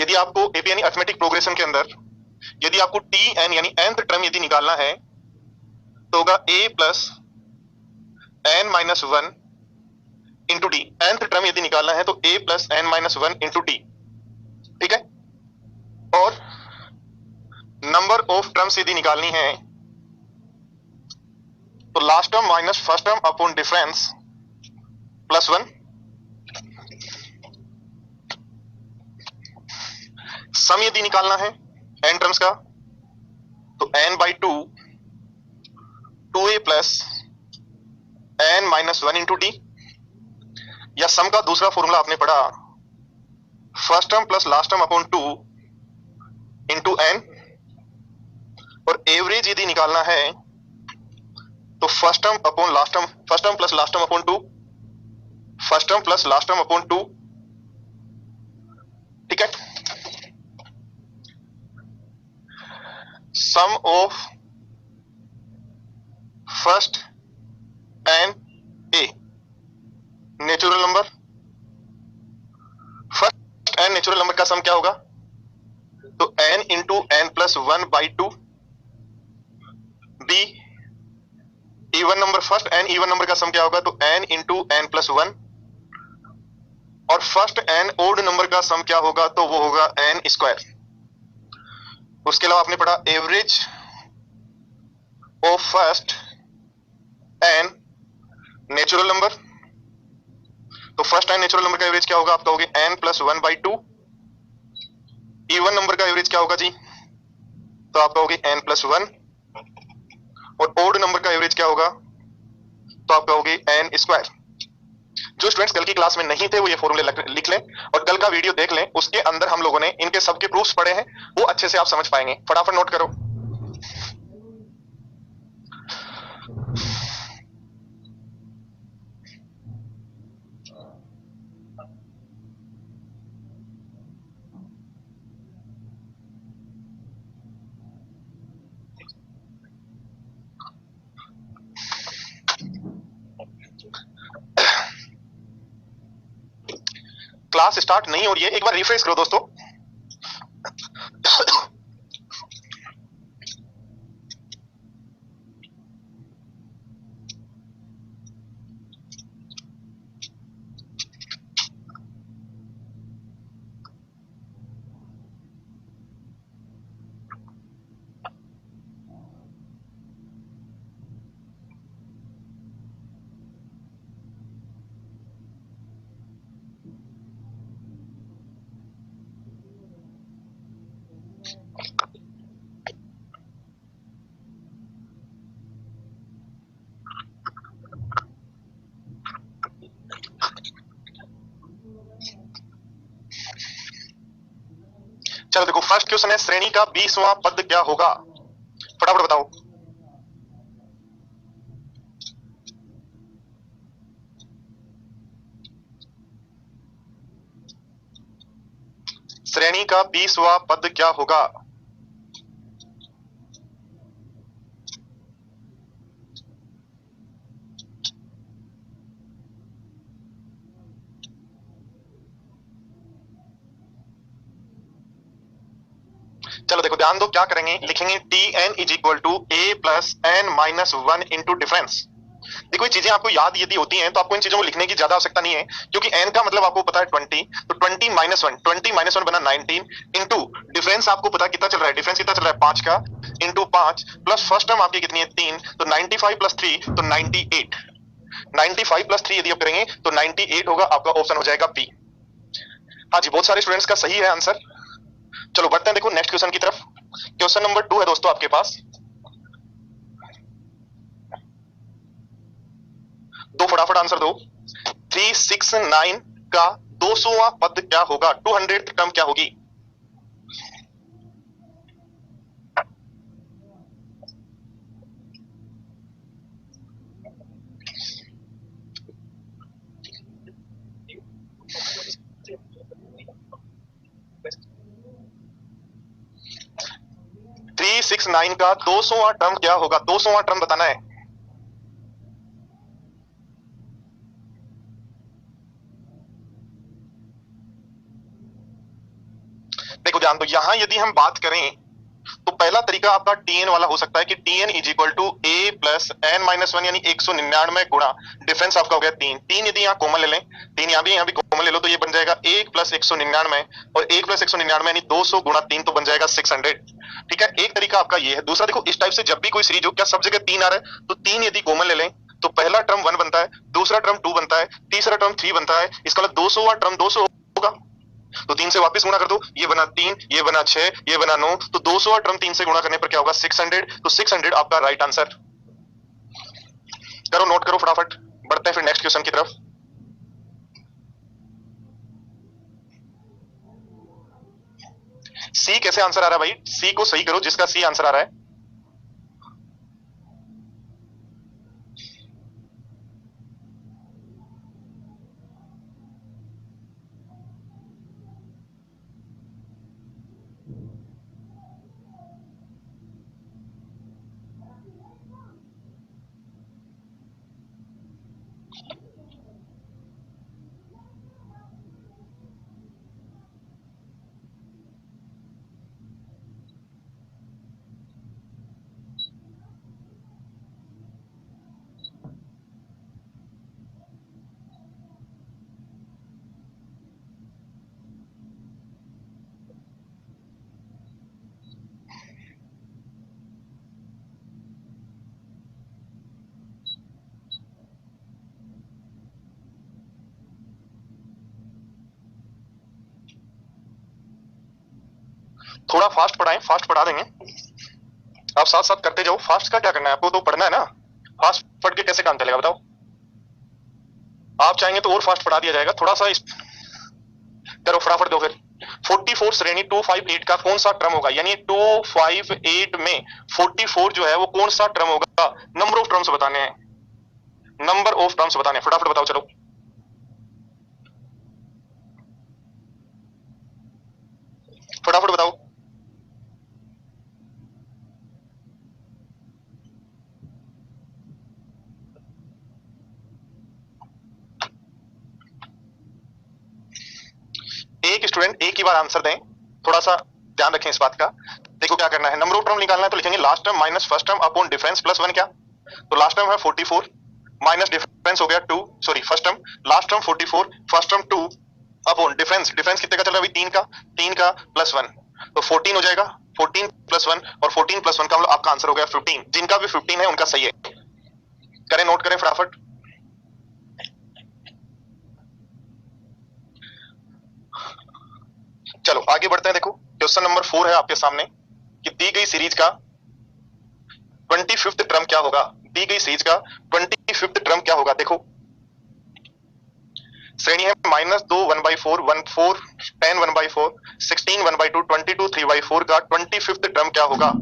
Speaker 1: यदि आपको, एपी यानी अरिथमेटिक प्रोग्रेशन के अंदर, यदि आपको टी एन यानी nth टर्म यदि निकालना है तो होगा a plus n minus 1 into D. nth term यदि निकालना है तो a plus n minus 1 into d, ठीक है। और नंबर ऑफ टर्म्स यदि निकालनी है तो last term minus first term upon difference plus 1। सम यदि निकालना है n टर्म्स का तो n by 2 2a plus n minus 1 into D, या सम का दूसरा फॉर्मूला आपने पढ़ा first term plus last term upon 2 into n, और एवरेज यदि निकालना है तो first term upon last term, first term plus last term upon 2, first term plus last term upon 2। ठीक है, sum of first n a natural number, first n natural number का sum क्या होगा, तो n into n plus 1 by 2। B even number, first n even number का sum क्या होगा, तो n इंटू एन प्लस 1, और फर्स्ट एन ओड नंबर का सम क्या होगा, तो वो होगा n स्क्वायर। उसके अलावा आपने पढ़ा average of first N natural number, तो फर्स्ट एन नेचुरल नंबर का एवरेज क्या होगा, आप कहोगे n plus 1 by 2। Even number का एवरेज क्या होगा जी, तो आप कहोगे n प्लस 1, और ओड नंबर का एवरेज क्या होगा, तो आप कहोगे n स्क्वायर। जो स्टूडेंट्स कल की क्लास में नहीं थे वो ये फॉर्मूले लिख लें और कल का वीडियो देख लें, उसके अंदर हम लोगों ने इनके सबके प्रूफ्स पढ़े हैं, वो अच्छे से आप समझ पाएंगे। फटाफट नोट करो। क्लास स्टार्ट नहीं हो रही है, एक बार रिफ्रेश करो दोस्तों। चलो देखो, फर्स्ट क्वेश्चन है श्रेणी का 20वां पद क्या होगा, फटाफट बताओ। श्रेणी का 20वां पद क्या होगा। चलो देखो ध्यान दो, क्या करेंगे, लिखेंगे T N is equal to A plus N minus 1 into difference. देखो ये चीजें आपको याद यदि होती हैं तो आपको इन चीजों को लिखने की ज्यादा आवश्यकता नहीं है, क्योंकि n का मतलब आपको पता है 20, तो 20 माइनस 1, 20 माइनस 1 बना 19 इंटू डिफरेंस आपको पता कितना चल रहा है, डिफरेंस कितना चल रहा है 5 का, इंटू 5 प्लस फर्स्ट टर्म आपकी कितनी है 3, तो 95 प्लस 3 तो 98, 95 प्लस 3 यदि आप करेंगे तो 98 होगा, आपका ऑप्शन हो जाएगा बी। हाँ जी, बहुत सारे स्टूडेंट्स का सही है आंसर। चलो बढ़ते हैं देखो नेक्स्ट क्वेश्चन की तरफ। क्वेश्चन नंबर 2 है दोस्तों आपके पास, दो फटाफट आंसर दो। 369 का 200वां पद क्या होगा, 200th टर्म क्या होगी। थ्री सिक्स नाइन का 200वां टर्म क्या होगा, 200वां टर्म बताना है। देखो ध्यान दो, यहां यदि हम बात करें तो पहला तरीका आपका टीएन वाला हो सकता है कि TN is equal to A plus N minus 1, यानी 199 गुणा डिफरेंस आपका हो गया 3। 3 यदि यहाँ कॉमन ले लें, 3 यहाँ भी कॉमन कॉमन ले लो तो ये बन जाएगा 1 प्लस 199 और 1 प्लस 199 यानी 200 गुणा 3 तो बन जाएगा 600। ठीक है, एक तरीका आपका ये है। दूसरा देखो, इस टाइप से जब भी कोई सीरीज हो, क्या सब जगह 3 आ रहा है, तो 3 यदि कॉमन ले लें तो पहला टर्म 1 बनता है, दूसरा टर्म 2 बनता है, तीसरा टर्म 3 बनता है। इसका मतलब 200वां टर्म 200 होगा, तो 3 से वापस गुणा कर दो, ये बना 3, ये बना 6, ये बना 9, तो 200वां टर्म 3 से गुणा करने पर क्या होगा 600। तो 600 आपका राइट आंसर। करो, नोट करो फटाफट, बढ़ते हैं फिर नेक्स्ट क्वेश्चन की तरफ। सी कैसे आंसर आ रहा है भाई? सी को सही करो, जिसका सी आंसर आ रहा है। थोड़ा फास्ट पढ़ाएं, फास्ट पढ़ा देंगे। आप साथ साथ करते जाओ। फास्ट का क्या करना है आपको, तो पढ़ना है ना। फास्ट पढ़ के कैसे काम चलेगा बताओ? आप चाहेंगे तो और फास्ट पढ़ा दिया जाएगा, थोड़ा सा करो फटाफट दो फिर। 44 श्रेणी 258 का कौन सा टर्म होगा, यानी 258 में 44 जो है वो कौन सा टर्म होगा? नंबर ऑफ टर्म्स बताने हैं, नंबर ऑफ टर्म्स बताने, फटाफट बताओ चलो। फटाफट बताओ। एक स्टूडेंट एक ही बार आंसर दें, थोड़ा सा ध्यान रखें इस बात का। देखो क्या करना है, नंबर ऑफ टर्म निकालना है तो लिखेंगे last term minus first term upon difference plus 1। क्या तो लास्ट टर्म है 44 माइनस डिफरेंस हो गया 2, sorry first term, last term 44 first term 2 upon difference, difference कितने का चल रहा है अभी 3 का, 3 का प्लस 1 तो 14 हो जाएगा। 14 प्लस 1 और 14 प्लस 1 का मतलब आपका आंसर हो गया 15। जिनका भी 15 है उनका सही है, करें नोट करें फटाफट। चलो आगे बढ़ते हैं। देखो क्वेश्चन नंबर 4 है आपके सामने कि दी गई सीरीज का 25th टर्म क्या होगा। दी गई सीरीज का 25th टर्म क्या होगा? देखो श्रेणी है -2 1/4 1 4 10 1/4 16 1/2 22 3/4 का 25th टर्म क्या होगा?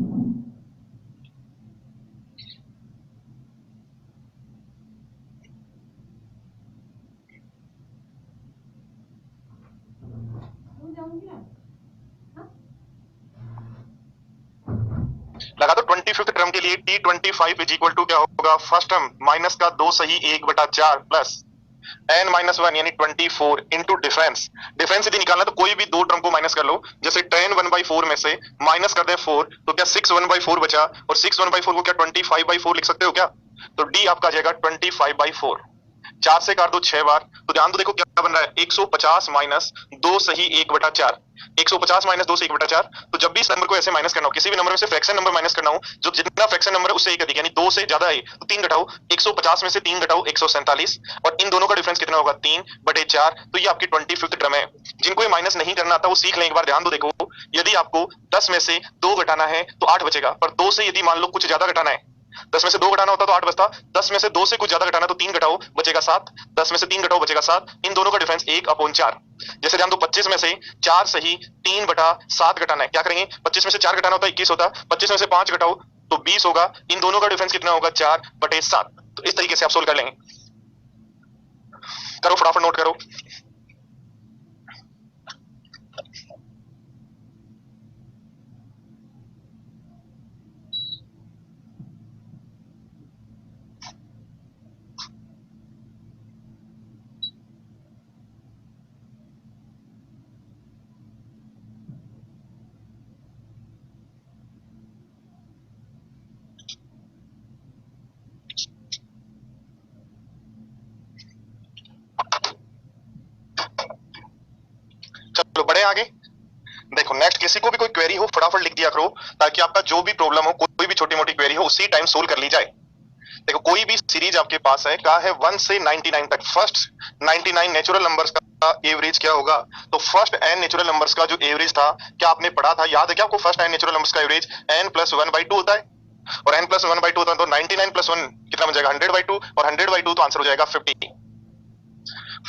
Speaker 1: लगा दो 25th टर्म के लिए T25 इज इक्वल टू क्या होगा? फर्स्ट टर्म माइनस का 2 सही 1/4 प्लस n-1 यानी 24 इंटू डिफरेंस। डिफरेंस यदि निकालना तो कोई भी दो टर्म को माइनस कर लो। जैसे 10 1/4 में से माइनस कर दे 4 तो क्या 6 1/4 बचा, और 6 1/4 को क्या 25/4 लिख सकते हो क्या? तो डी आपका आ जाएगा 25/4। 4 से काट दो 6 बार, तो ध्यान दो देखो क्या बन रहा है 150 माइनस 2 सही 1/4। 150 माइनस 2 से 1/4, तो जब भी इस नंबर को ऐसे माइनस करना हो, किसी भी नंबर में से फ्रैक्शन नंबर माइनस करना हो, जो जितना फ्रैक्शन नंबर है उससे एक अधिक, यानी 2 से ज्यादा है तो 3 घटाओ, 150 में से 3 घटाओ 147, और इन दोनों का डिफरेंस कितना होगा 3/4। तो ये आपकी 25th टर्म है। जिनको ये माइनस नहीं करना आता वो सीख लें एक बार। ध्यान दो देखो, यदि आपको 10 में से 2 घटाना है तो 8 बचेगा, पर 2 से यदि मान लो कुछ ज्यादा घटाना है, 10 में से 2 घटाना होता तो 8 बचता, 10 में से 2 से कुछ ज्यादा घटाना तो 3 घटाओ बचेगा 7, 10 में से 3 घटाओ बचेगा 7, इन दोनों का डिफरेंस 1/4। जैसे ध्यान दो 25 में से 4 सही 3/7 घटाना है, क्या करेंगे 25 में से 4 घटाना होता है 21 होता, 25 में से 5 घटाओ तो 20 होगा, इन दोनों का डिफरेंस कितना होगा 4/7। तो इस तरीके से आप सोल्व कर लेंगे। करो फटाफट नोट करो। आगे? देखो नेक्स्ट, किसी को भी कोई क्वेरी हो फटाफट लिख दिया करो, ताकि आपका जो भी प्रॉब्लम हो, कोई भी छोटी मोटी क्वेरी हो, उसी टाइम सोल्व कर ली जाए। देखो कोई भी सीरीज आपके पास है, कहा है 1 से 99 तक, फर्स्ट 99 नेचुरल नंबर्स का एवरेज क्या होगा? तो फर्स्ट एन नेचुरल नंबर्स का जो एवरेज था, क्या आपने पढ़ा था? याद है क्या आपको? फर्स्ट एन नेचुरल नंबर्स का एवरेज n प्लस 1/2 होता है, और n प्लस 1/2 होता है, तो 99 प्लस 1 कितना बन जाएगा? 100/2, और 100/2 तो आंसर हो जाएगा 50।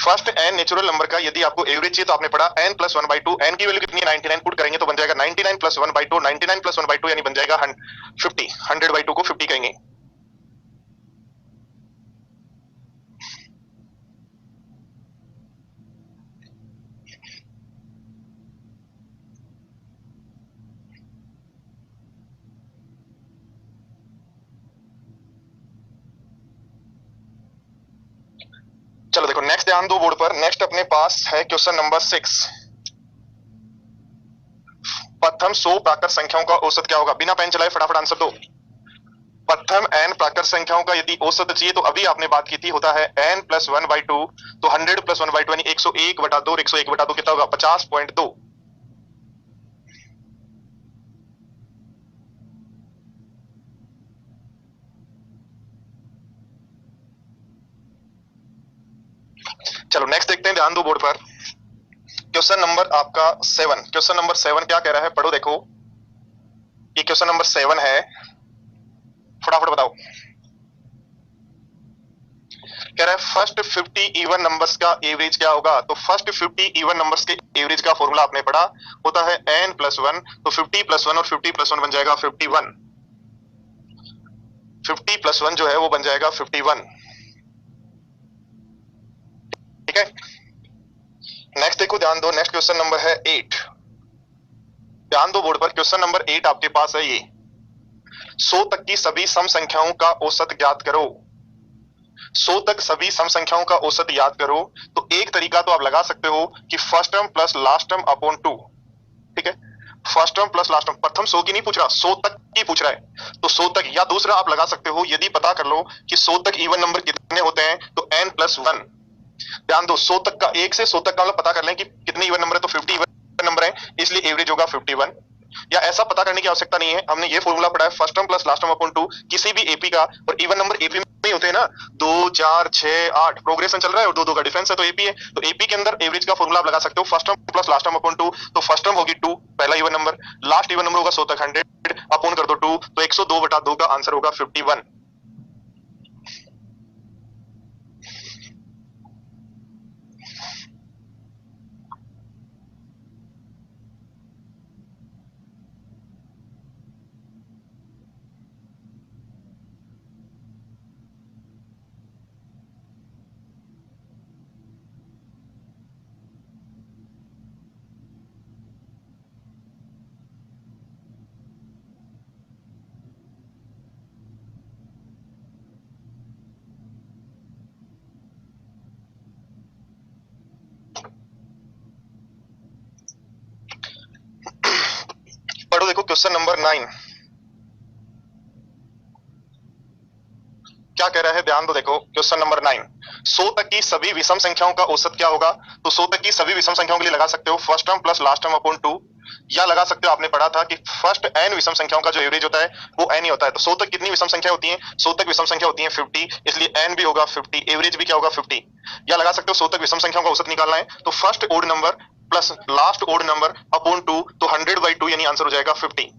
Speaker 1: फर्स्ट एन नेचुरल नंबर का यदि आपको एवरेज चाहिए, तो आपने पढ़ा n प्लस 1/2, n की वैल्यू कितनी है? 99, पुट करेंगे तो बन जाएगा 99 प्लस 1/2, 99 प्लस 1/2 यानी बन जाएगा 50, 100/2 को 50 कहेंगे। चलो देखो नेक्स्ट ध्यान दो बोर्ड पर। नेक्स्ट अपने पास है क्वेश्चन नंबर 6। प्रथम 100 प्राकृत संख्याओं का औसत क्या होगा? बिना पेन चलाए फटाफट आंसर दो। प्रथम n प्राकृत संख्याओं का यदि औसत चाहिए, तो अभी आपने बात की थी, होता है n प्लस 1/2, तो 100 प्लस 1/2 यानी 101/2, 101/2 कितना होगा? 50.2। चलो नेक्स्ट देखते हैं, ध्यान दो बोर्ड पर। क्वेश्चन नंबर आपका 7, क्वेश्चन नंबर 7 क्या कह रहा है? पढ़ो देखो, ये क्वेश्चन नंबर 7 है, फटाफट बताओ। कह रहा है फर्स्ट 50 इवन नंबर्स का एवरेज क्या होगा? तो फर्स्ट 50 इवन नंबर्स के एवरेज का फॉर्मूला आपने पढ़ा, होता है n प्लस 1, तो 50 प्लस 1 और 50 प्लस 1 बन जाएगा 51। 50 प्लस 1 जो है वो बन जाएगा 51। ठीक है, नेक्स्ट देखो, ध्यान दो, नेक्स्ट क्वेश्चन नंबर है 8। ध्यान दो बोर्ड पर, क्वेश्चन नंबर 8 आपके पास है ये, 100 तक की सभी सम संख्याओं का औसत ज्ञात करो। 100 तक सभी सम संख्याओं का औसत याद करो। तो एक तरीका तो आप लगा सकते हो कि first term plus last term upon 2। ठीक है, first term plus last term, प्रथम 100 की नहीं पूछ रहा, 100 तक की पूछ रहा है, तो 100 तक। या दूसरा आप लगा सकते हो, यदि पता कर लो कि 100 तक इवन नंबर कितने होते हैं, तो n प्लस 1। ध्यान दो, 100 तक का, 1 से 100 तक का मतलब पता कर लें कि कितने इवन नंबर है, तो 50 इवन नंबर है, इसलिए एवरेज होगा 51। या ऐसा पता करने की आवश्यकता नहीं है, हमने ये फॉर्मूला पढ़ा है, first term plus last term upon 2, किसी भी एपी का, और इवन नंबर एपी में ही होते हैं ना, 2 4 6 8 प्रोग्रेशन चल रहा है, और 2 2 का डिफरेंस है, तो एपी है, तो एपी के अंदर एवरेज का फॉर्मूला आप लगा सकते हो, first term plus last term upon 2। तो फर्स्ट टर्म होगी 2, पहला even number, last even number होगा 100 तक 100, अपॉन कर दो 2, तो 102/2 का आंसर होगा 51। पढ़ो देखो क्वेश्चन नंबर 9 क्या कह रहा है, ध्यान दो देखो, क्वेश्चन नंबर 9, 100 तक की सभी विषम संख्याओं का औसत क्या होगा? तो 100 तक की सभी विषम संख्याओं के लिए लगा सकते हो first term plus last term upon 2, या लगा सकते हो, आपने पढ़ा था कि फर्स्ट n विषम संख्याओं का जो एवरेज होता है वो n ही होता है। तो 100 तक कितनी विषम संख्या होती है? 100 तक विषम संख्या होती है 50, इसलिए n भी होगा 50, एवरेज भी क्या होगा 50। या लगा सकते हो 100 तक विषम संख्याओं का औसत निकालना है, तो first odd number plus last odd number upon 2, तो 100/2 यानी आंसर हो जाएगा 50।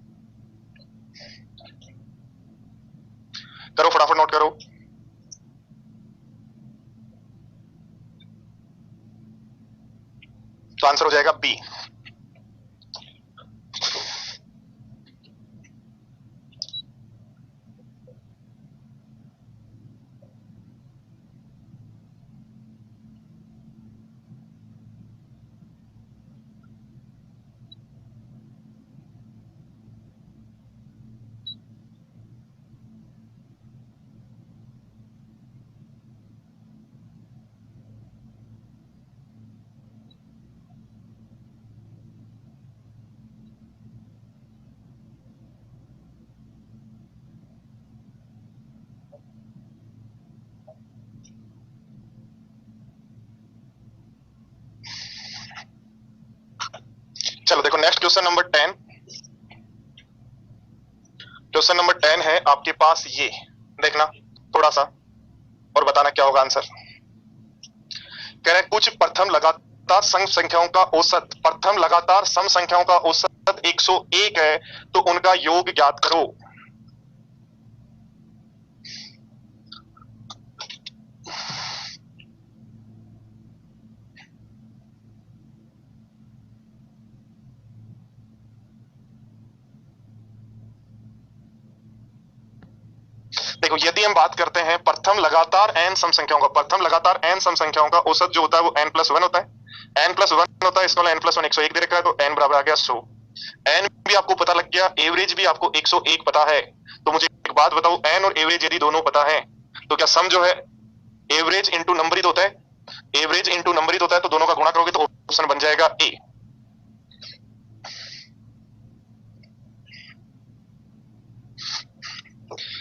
Speaker 1: करो फटाफट नोट करो। तो आंसर हो जाएगा बी। चलो देखो next question number 10। Question number 10 है आपके पास ये, देखना थोड़ा सा और बताना क्या होगा आंसर। कह रहे कुछ प्रथम लगातार सम संख्याओं का औसत, प्रथम लगातार सम संख्याओं का औसत 101 है, तो उनका योग ज्ञात करो। देखो यदि हम बात करते हैं प्रथम लगातार n सम संख्याओं का, प्रथम लगातार n सम संख्याओं का औसत जो होता है वो n+1 होता है। n+1 होता है, इसका n+1 101 दे रखा है, तो n बराबर आ गया 100। n भी आपको पता लग गया, एवरेज भी आपको 101 पता है। तो मुझे एक बात बताओ, n और एवरेज यदि दोनों पता है तो क्या सम जो है एवरेज इंटू नंबरित होता है? एवरेज इंटू नंबरित होता है, तो दोनों का गुणा करोगे तो ऑप्शन बन जाएगा ए।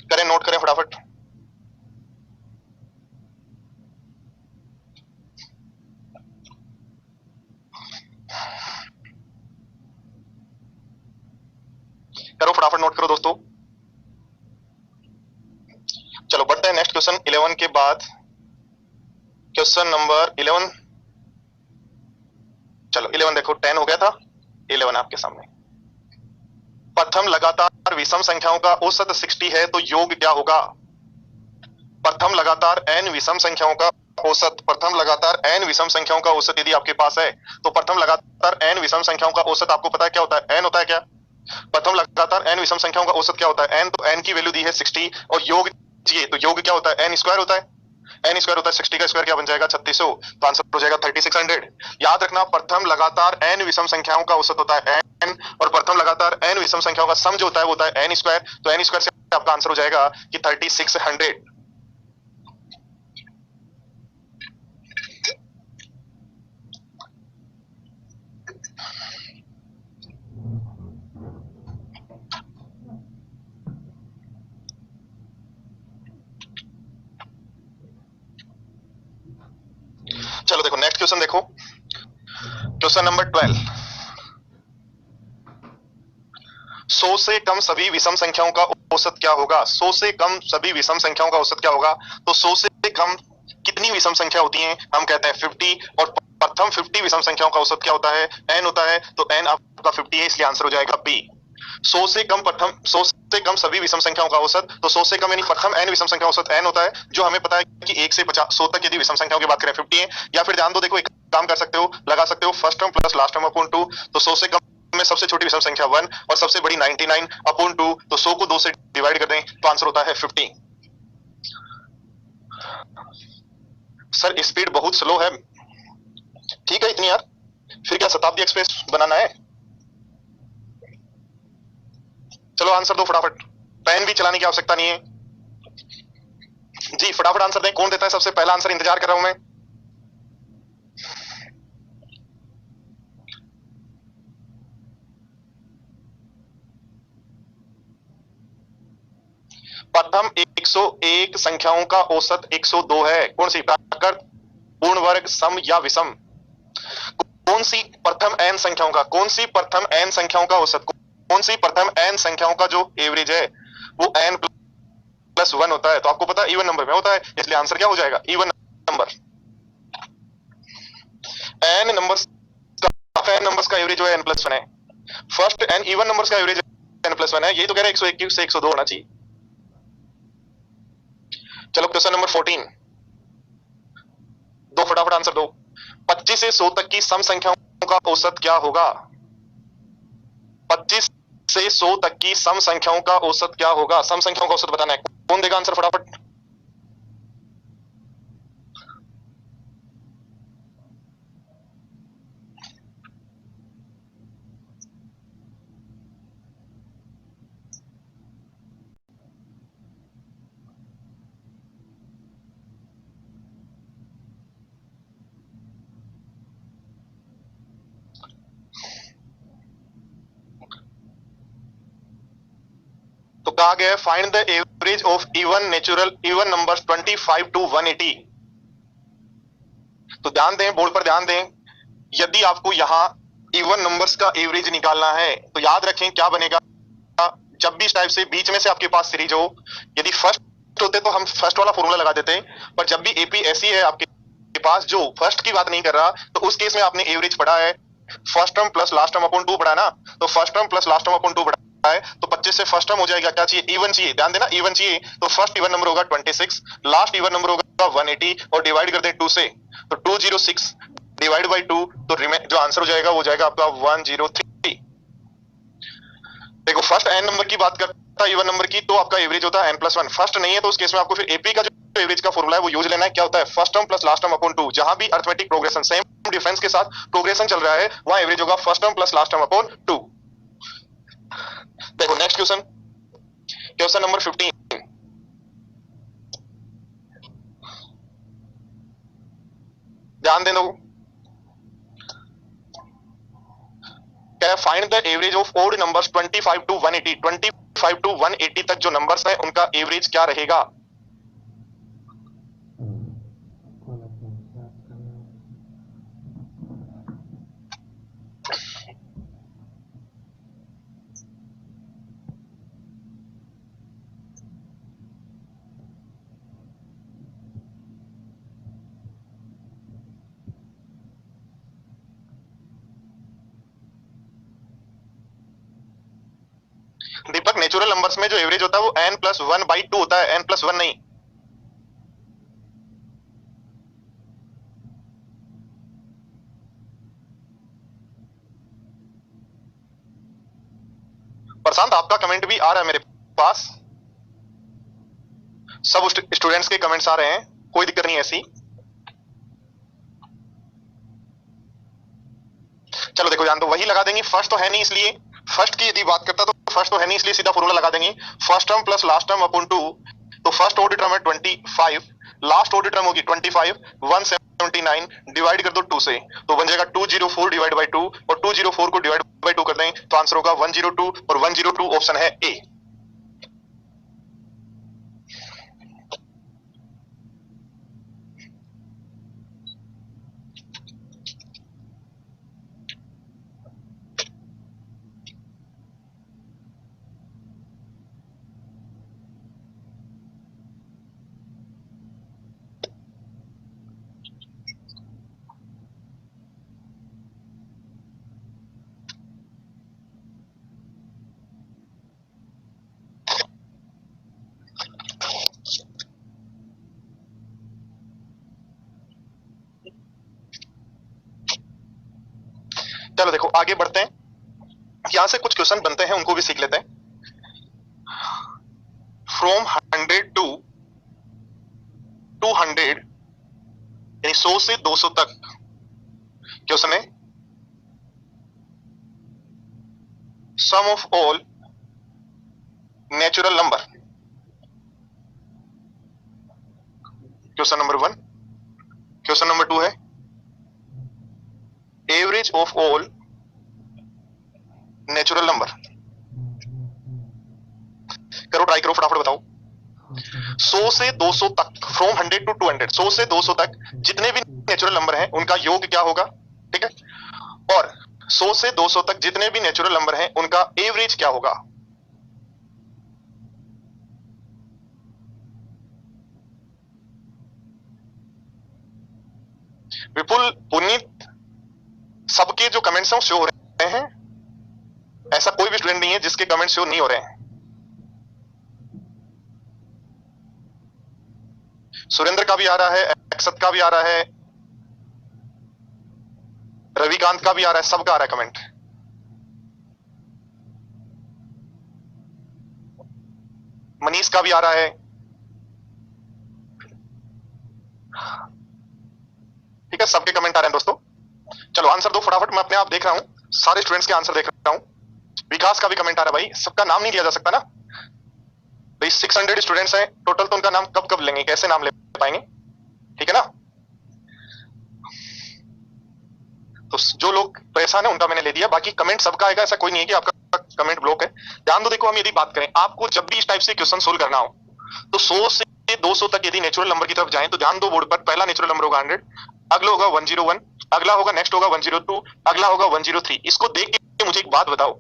Speaker 1: करें, नोट करें फटाफट। करो फटाफट, नोट करो दोस्तों। चलो बढ़ते हैं नेक्स्ट क्वेश्चन 11 के बाद, क्वेश्चन नंबर 11। चलो 11 देखो, 10 हो गया था, 11 आपके सामने। प्रथम लगातार विषम संख्याओं का औसत 60 है, तो योग क्या होगा? प्रथम लगातार n विषम संख्याओं का औसत, प्रथम लगातार n विषम संख्याओं का औसत यदि आपके पास है, तो प्रथम लगातार n विषम संख्याओं का औसत आपको पता है क्या होता है? n होता है क्या? प्रथम लगातार n विषम संख्याओं का औसत क्या होता है? n, तो n की वैल्यू दी है 60 और योग चाहिए, तो योग क्या होता है? n स्क्वायर होता है। n स्क्वायर होता है, 60 का स्क्वायर क्या बन जाएगा? 3600, तो आंसर हो जाएगा 3600। याद रखना प्रथम लगातार n विषम संख्याओं का औसत होता है n, और प्रथम लगातार n विषम संख्याओं का सम जो होता है वो होता है n स्क्वायर, तो n स्क्वायर से आपका आंसर हो जाएगा कि 3600। चलो देखो नेक्स्ट क्वेश्चन देखो, क्वेश्चन नंबर 12। 100 से कम सभी विषम संख्याओं का औसत क्या होगा? 100 से कम सभी विषम संख्याओं का औसत क्या होगा? तो 100 से कम कितनी विषम संख्या होती हैं? हम कहते हैं 50, और प्रथम 50 विषम संख्याओं का औसत क्या होता है? n होता है, तो n आपका 50 है, इसलिए आंसर हो जाएगा बी। 100 से कम प्रथम, 100 से कम सभी विषम संख्याओं का औसत, तो 100 से कम यानी प्रथम n विषम संख्या औसत n होता है, जो हमें पता है कि 1 से 50 100 तक यदि विषम संख्याओं की बात करें 50 है। या फिर ध्यान दो, देखो एक काम कर सकते हो, लगा सकते हो first term plus last term upon 2, तो 100 से कम में सबसे छोटी विषम संख्या 1 और सबसे बड़ी 99 अपॉन 2, तो 100 को 2 से डिवाइड कर दें तो आंसर होता है 50। सर स्पीड बहुत स्लो है, ठीक है इतनी यार, फिर क्या शताब्दी एक्सप्रेस बनाना है? चलो आंसर दो फटाफट, पेन भी चलाने की आवश्यकता नहीं है जी, फटाफट आंसर दें। कौन देता है सबसे पहला आंसर? इंतजार कर रहा हूं मैं। प्रथम 101 संख्याओं का औसत 102 है। कौन सी? प्राकृत, पूर्ण वर्ग, सम या विषम? कौन सी प्रथम n संख्याओं का, कौन सी प्रथम n संख्याओं का औसत, कौन सी प्रथम n संख्याओं का जो एवरेज है वो n+1 होता है? तो आपको पता है इवन नंबर में होता है, इसलिए आंसर क्या हो जाएगा? Even number. n नंबर्स का, n नंबर्स का एवरेज जो है n+1 है। फर्स्ट n इवन नंबर्स का एवरेज n+1 है, यही तो कह रहे हैं 121 से 102 होना चाहिए। चलो क्वेश्चन नंबर 14, दो फटाफट आंसर दो। 25 से 100 तक की सम संख्याओं का औसत क्या होगा? 25 से 100 तक की सम संख्याओं का औसत क्या होगा? सम संख्याओं का औसत बताना है, कौन देगा आंसर फटाफट? तो कहा गया है find the average of even natural even numbers 25 to 180। तो ध्यान दें, बोर्ड पर ध्यान दें, यदि आपको यहां इवन नंबर्स का एवरेज निकालना है तो याद रखें क्या बनेगा, जब भी इस टाइप से बीच में से आपके पास सीरीज हो, यदि फर्स्ट होते तो हम फर्स्ट वाला फॉर्मूला लगा देते हैं, पर जब भी एपी ऐसी है आपके पास जो फर्स्ट की बात नहीं कर रहा, तो उस केस में आपने एवरेज पढ़ा है first term plus last term upon 2 पढ़ा है ना, तो first term plus last term upon 2 पढ़ा है, तो 25 से फर्स्ट टर्म हो जाएगा, क्या चाहिए, इवन चाहिए, ध्यान देना इवन चाहिए, तो फर्स्ट इवन नंबर होगा 26, लास्ट इवन नंबर होगा 180 और डिवाइड कर दें 2 से, तो 206 डिवाइड बाई 2, तो जो आंसर हो जाएगा वो जाएगा आपका 103। देखो फर्स्ट एन नंबर की बात करता है इवन नंबर की, तो आपका एवरेज होता है n+1, फर्स्ट नहीं है तो उस केस में आपको फिर एपी का जो एवरेज का फॉर्मूला है वो यूज लेना है, क्या होता है first term plus last term upon 2, जहां भी अरिथमेटिक प्रोग्रेशन सेम डिफरेंस के साथ प्रोग्रेशन चल रहा है वहां एवरेज होगा first term plus last term upon 2। देखो नेक्स्ट क्वेश्चन, क्वेश्चन नंबर 15, ध्यान देना, find the average of odd numbers 25 to 180, 25 to 180 तक जो नंबर्स है उनका एवरेज क्या रहेगा। दीपक नेचुरल नंबर्स में जो एवरेज होता है वो n+1/2 होता है, n+1 नहीं। प्रशांत आपका कमेंट भी आ रहा है मेरे पास, सब स्टूडेंट्स के कमेंट्स आ रहे हैं, कोई दिक्कत नहीं ऐसी। चलो देखो जान, तो वही लगा देंगे, फर्स्ट तो है नहीं इसलिए, फर्स्ट की यदि बात करता तो फर्स्ट तो है नहीं इसलिए सीधा फॉर्मूला लगा देंगे first term plus last term upon 2, तो फर्स्ट ऑर्डर टर्म है 25, लास्ट ऑर्डर टर्म होगी 25, 179 डिवाइड कर दो 2 से, तो बन जाएगा 204 डिवाइड बाई 2, और 204 को डिवाइड बाई 2 कर दें तो आंसर होगा 102, और 102 ऑप्शन है ए। चलो देखो आगे बढ़ते हैं, यहां से कुछ क्वेश्चन बनते हैं उनको भी सीख लेते हैं। फ्रॉम 100 टू 200 यानी 100 से 200 तक क्वेश्चन है, sum of all natural number, question number 1। Question number 2 है average of all natural number, करो ट्राई करो फटाफट बताओ। 100 से 200 तक, फ्रॉम 100 टू 200, 100 से 200 तक जितने भी नेचुरल नंबर हैं उनका योग क्या होगा, ठीक है, और 100 से 200 तक जितने भी नेचुरल नंबर हैं उनका एवरेज क्या होगा। विपुल, पुनीत, सबके जो कमेंट्स हैं शो हो रहे हैं, ऐसा कोई भी स्टूडेंट नहीं है जिसके कमेंट शो नहीं हो रहे हैं। सुरेंद्र का भी आ रहा है, अक्षत का भी आ रहा है, रविकांत का भी आ रहा है, सबका आ रहा है कमेंट। मनीष का भी आ रहा है, ठीक है, सबके कमेंट आ रहे हैं दोस्तों। चलो आंसर दो फटाफट, मैं अपने आप देख रहा हूं, सारे स्टूडेंट्स के आंसर देख रहा हूं। विकास का भी कमेंट आ रहा है, भाई सबका नाम नहीं लिया जा सकता ना भाई, 600 स्टूडेंट्स हैं टोटल, तो उनका नाम कब कब लेंगे, कैसे नाम ले पाएंगे, ठीक है ना। तो जो लोग परेशान है उनका मैंने ले दिया, बाकी कमेंट सबका आएगा, ऐसा कोई नहीं है कि आपका कमेंट ब्लॉक है। ध्यान दो, देखो हम यदि बात करें, आपको जब भी इस टाइप से क्वेश्चन सोल्व करना हो तो 100 से 200 तक यदि नेचुरल नंबर की तरफ जाएं तो ध्यान दो बोर्ड पर, पहला नेचुरल नंबर होगा 100, अगला होगा 101, अगला होगा नेक्स्ट होगा 102, अगला होगा 103। इसको देख के मुझे एक बात बताओ,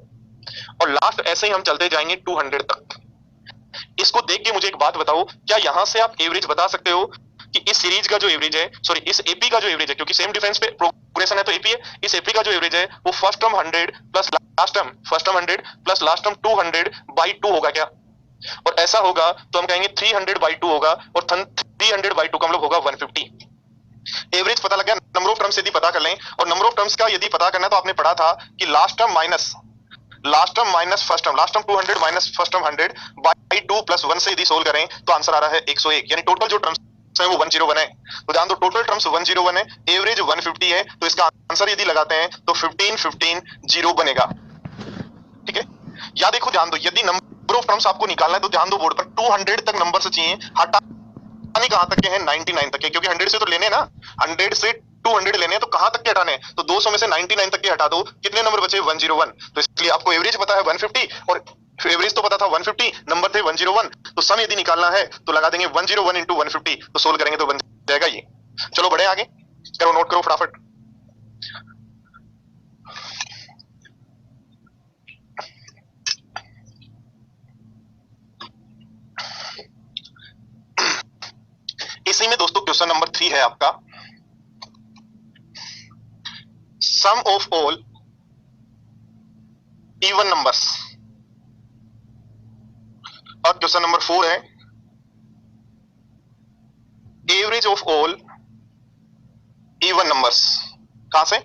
Speaker 1: और लास्ट ऐसे ही हम चलते जाएंगे 200 तक। इसको देख के मुझे एक बात बताओ, क्या यहां से आप एवरेज बता सकते हो कि इस सीरीज का जो एवरेज है, सॉरी इस एपी का जो एवरेज है, क्योंकि सेम डिफरेंस पे प्रोग्रेशन है तो एपी है, इस एपी का जो एवरेज है वो first term 100 plus last term, first term 100 plus last term 200 by 2 होगा क्या? और ऐसा होगा तो हम कहेंगे 300 बाई 2 होगा, और 300 बाई 2 का मतलब होगा 150। एवरेज पता लग गया, नंबर ऑफ टर्म्स यदि पता कर लें, और नंबर ऑफ टर्म्स का यदि पता करना तो आपने पढ़ा था कि last term minus first term, last term 200 minus first term 100 by 2 plus 1 से यदि सोल्व करें तो आंसर आ रहा है 101, यानी टोटल जो टर्म्स है वो 101 है। तो ध्यान दो, टोटल टर्म्स 101 है, एवरेज 150 है, तो इसका आंसर यदि लगाते हैं तो 15 15 0 बनेगा। ठीक है, या देखो ध्यान दो, यदि नंबर ऑफ टर्म्स आपको निकालना है तो ध्यान दो बोर्ड पर 200 तक नंबर से चाहिए, हटाने कहां तक के हैं? 99 तक के, क्योंकि 100 से तो लेने ना, 100 से 200 लेने हैं, तो कहां तक के हटाने हैं? तो 200 में से 99 तक के हटा दो, कितने नंबर बचे? 101। तो इसलिए आपको एवरेज पता है 150, और एवरेज तो पता था 150, नंबर थे 101, तो सम यदि निकालना है तो लगा देंगे 101 इंटू 150, तो सोल्व करेंगे तो बन जाएगा ये। चलो बढ़े आगे, करो नोट करो फटाफट। इसी में दोस्तों क्वेश्चन नंबर 3 है आपका, सम ऑफ ऑल इवन नंबर्स, और क्वेश्चन नंबर 4 है average of all even numbers. कहां से?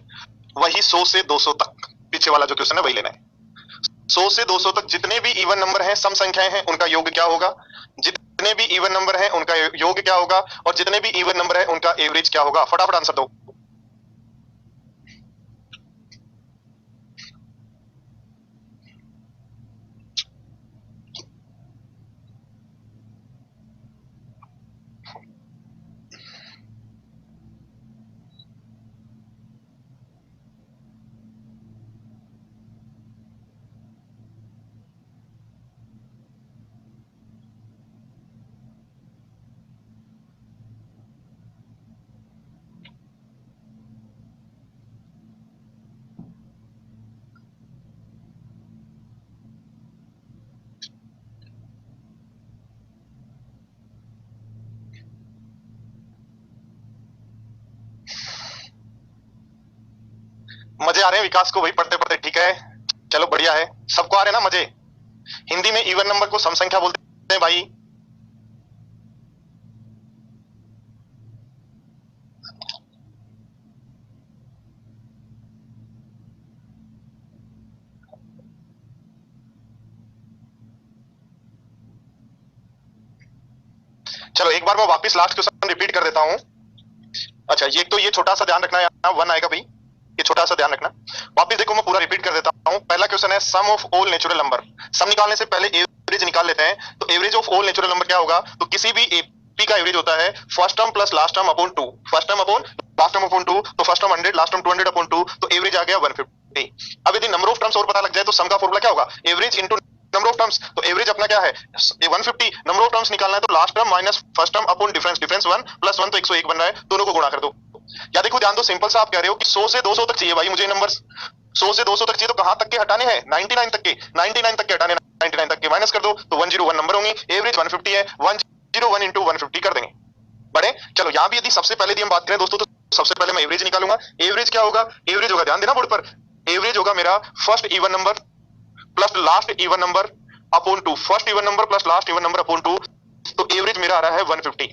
Speaker 1: वही 100 से 200 तक, पीछे वाला जो क्वेश्चन है वही लेना है। 100 से 200 तक जितने भी इवन नंबर हैं, सम संख्याएं हैं, उनका योग क्या होगा? जितने भी इवन नंबर हैं उनका योग क्या होगा? और जितने भी इवन नंबर हैं उनका एवरेज क्या होगा? फटाफट आंसर दो। मजे आ रहे हैं विकास को वही पढ़ते पढ़ते? ठीक है, चलो बढ़िया है, सबको आ रहे हैं ना मजे? हिंदी में इवन नंबर को सम संख्या बोलते हैं भाई। चलो एक बार मैं वापस लास्ट क्वेश्चन रिपीट कर देता हूं। अच्छा, ये तो ये छोटा सा ध्यान रखना, यहाँ 1 आएगा भाई, ये छोटा सा ध्यान रखना। वापस देखो मैं पूरा रिपीट कर देता हूं। पहला क्वेश्चन है sum of all natural number. सम निकालने से पहले एवरेज निकाल लेते हैं। तो average of all natural number क्या होगा? तो किसी भी एपी का एवरेज होता है first term plus last term upon 2, first term upon last term upon 2, तो first term 100 last term 200 upon 2, तो एवरेज आ गया 150। अब यदि नंबर ऑफ टर्म्स और पता लग जाए तो सम का फॉर्मूला क्या होगा? Average into number of terms. तो एवरेज अपना क्या है? 150। नंबर ऑफ टर्म्स निकालना है तो last term minus first term upon difference, difference 1 plus 1 तो 101 बन रहा है, दोनों को गुणा कर दो। या देखो ध्यान दो, सिंपल सा आप कह रहे हो कि 100 से 200 तक चाहिए भाई मुझे नंबर्स, 100 से 200 तक चाहिए, तो कहां तक के हटाने हैं? 99 तक के, 99 तक के हटाने, 99 तक के माइनस कर दो तो 101 नंबर होंगे। एवरेज 150 है, 101 इंटू 150 कर देंगे। बड़े चलो यहां भी यदि सबसे पहले यदि हम बात करें दोस्तों, तो सबसे पहले मैं एवरेज निकालूंगा। एवरेज क्या होगा? एवरेज होगा, ध्यान देना बोर्ड पर, एवरेज होगा मेरा first even number plus last even number upon 2, first even number plus last even number upon 2, तो एवरेज मेरा आ रहा है 150।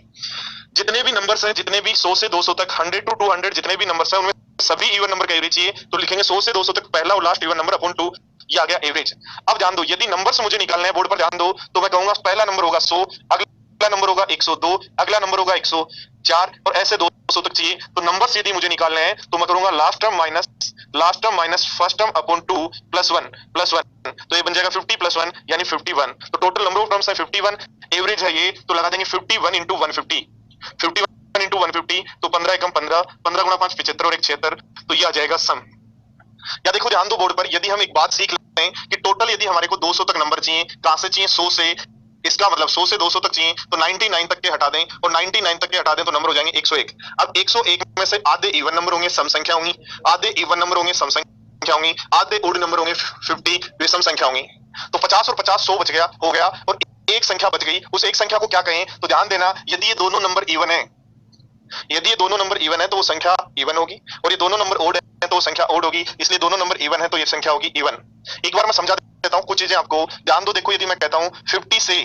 Speaker 1: जितने भी नंबर्स हैं, जितने भी 100 से 200 तक, 100 टू 200 जितने भी नंबर्स हैं, उनमें सभी इवन नंबर का एवरेज चाहिए, तो लिखेंगे 100 से 200 तक पहला और लास्ट इवन नंबर अपॉन 2, ये आ गया एवरेज। अब ध्यान दो, यदि नंबर्स मुझे निकालने हैं बोर्ड पर ध्यान दो, तो मैं कहूंगा पहला नंबर होगा 100, अगला नंबर होगा 102, अगला नंबर होगा 104, और ऐसे 200 तक चाहिए। तो नंबर्स यदि मुझे निकालने हैं तो मैं करूंगा last term minus first term upon 2 plus 1 plus 1, तो ये बन जाएगा 50 प्लस 1 यानी 51। तो टोटल नंबर ऑफ टर्म्स है 51, एवरेज है ये, तो लगा देंगे 51 इंटू 150, 51 इंटू 150, तो 15 एकम 15, 15 गुणा 5 75 और 1 76, तो ये आ जाएगा सम। या देखो ध्यान दो बोर्ड पर, यदि हम एक बात सीख लेते हैं कि टोटल यदि हमारे को 200 तक नंबर चाहिए, कहां से चाहिए? 100 से, इसका मतलब 100 से 200 तक चाहिए तो 99 तक के हटा दें, और 99 तक के हटा दें तो नंबर हो जाएंगे 101। अब 101 में से आधे इवन नंबर होंगे, सम संख्या होंगी, आधे इवन नंबर होंगे, सम संख्या होंगी, आधे ओड नंबर होंगे 50 विषम संख्या होंगी। तो 50 और 50 100 बच गया, हो गया, और एक संख्या बच गई। उस एक संख्या को क्या कहें? तो ध्यान देना, यदि ये दोनों नंबर इवन है, यदि ये दोनों नंबर इवन है तो वो संख्या इवन होगी, और ये दोनों नंबर ओड है तो वो संख्या ओड होगी, इसलिए दोनों नंबर इवन है तो ये संख्या होगी इवन। एक बार मैं समझा देता हूं कुछ चीजें आपको, ध्यान दो। देखो, यदि मैं कहता हूं 50 से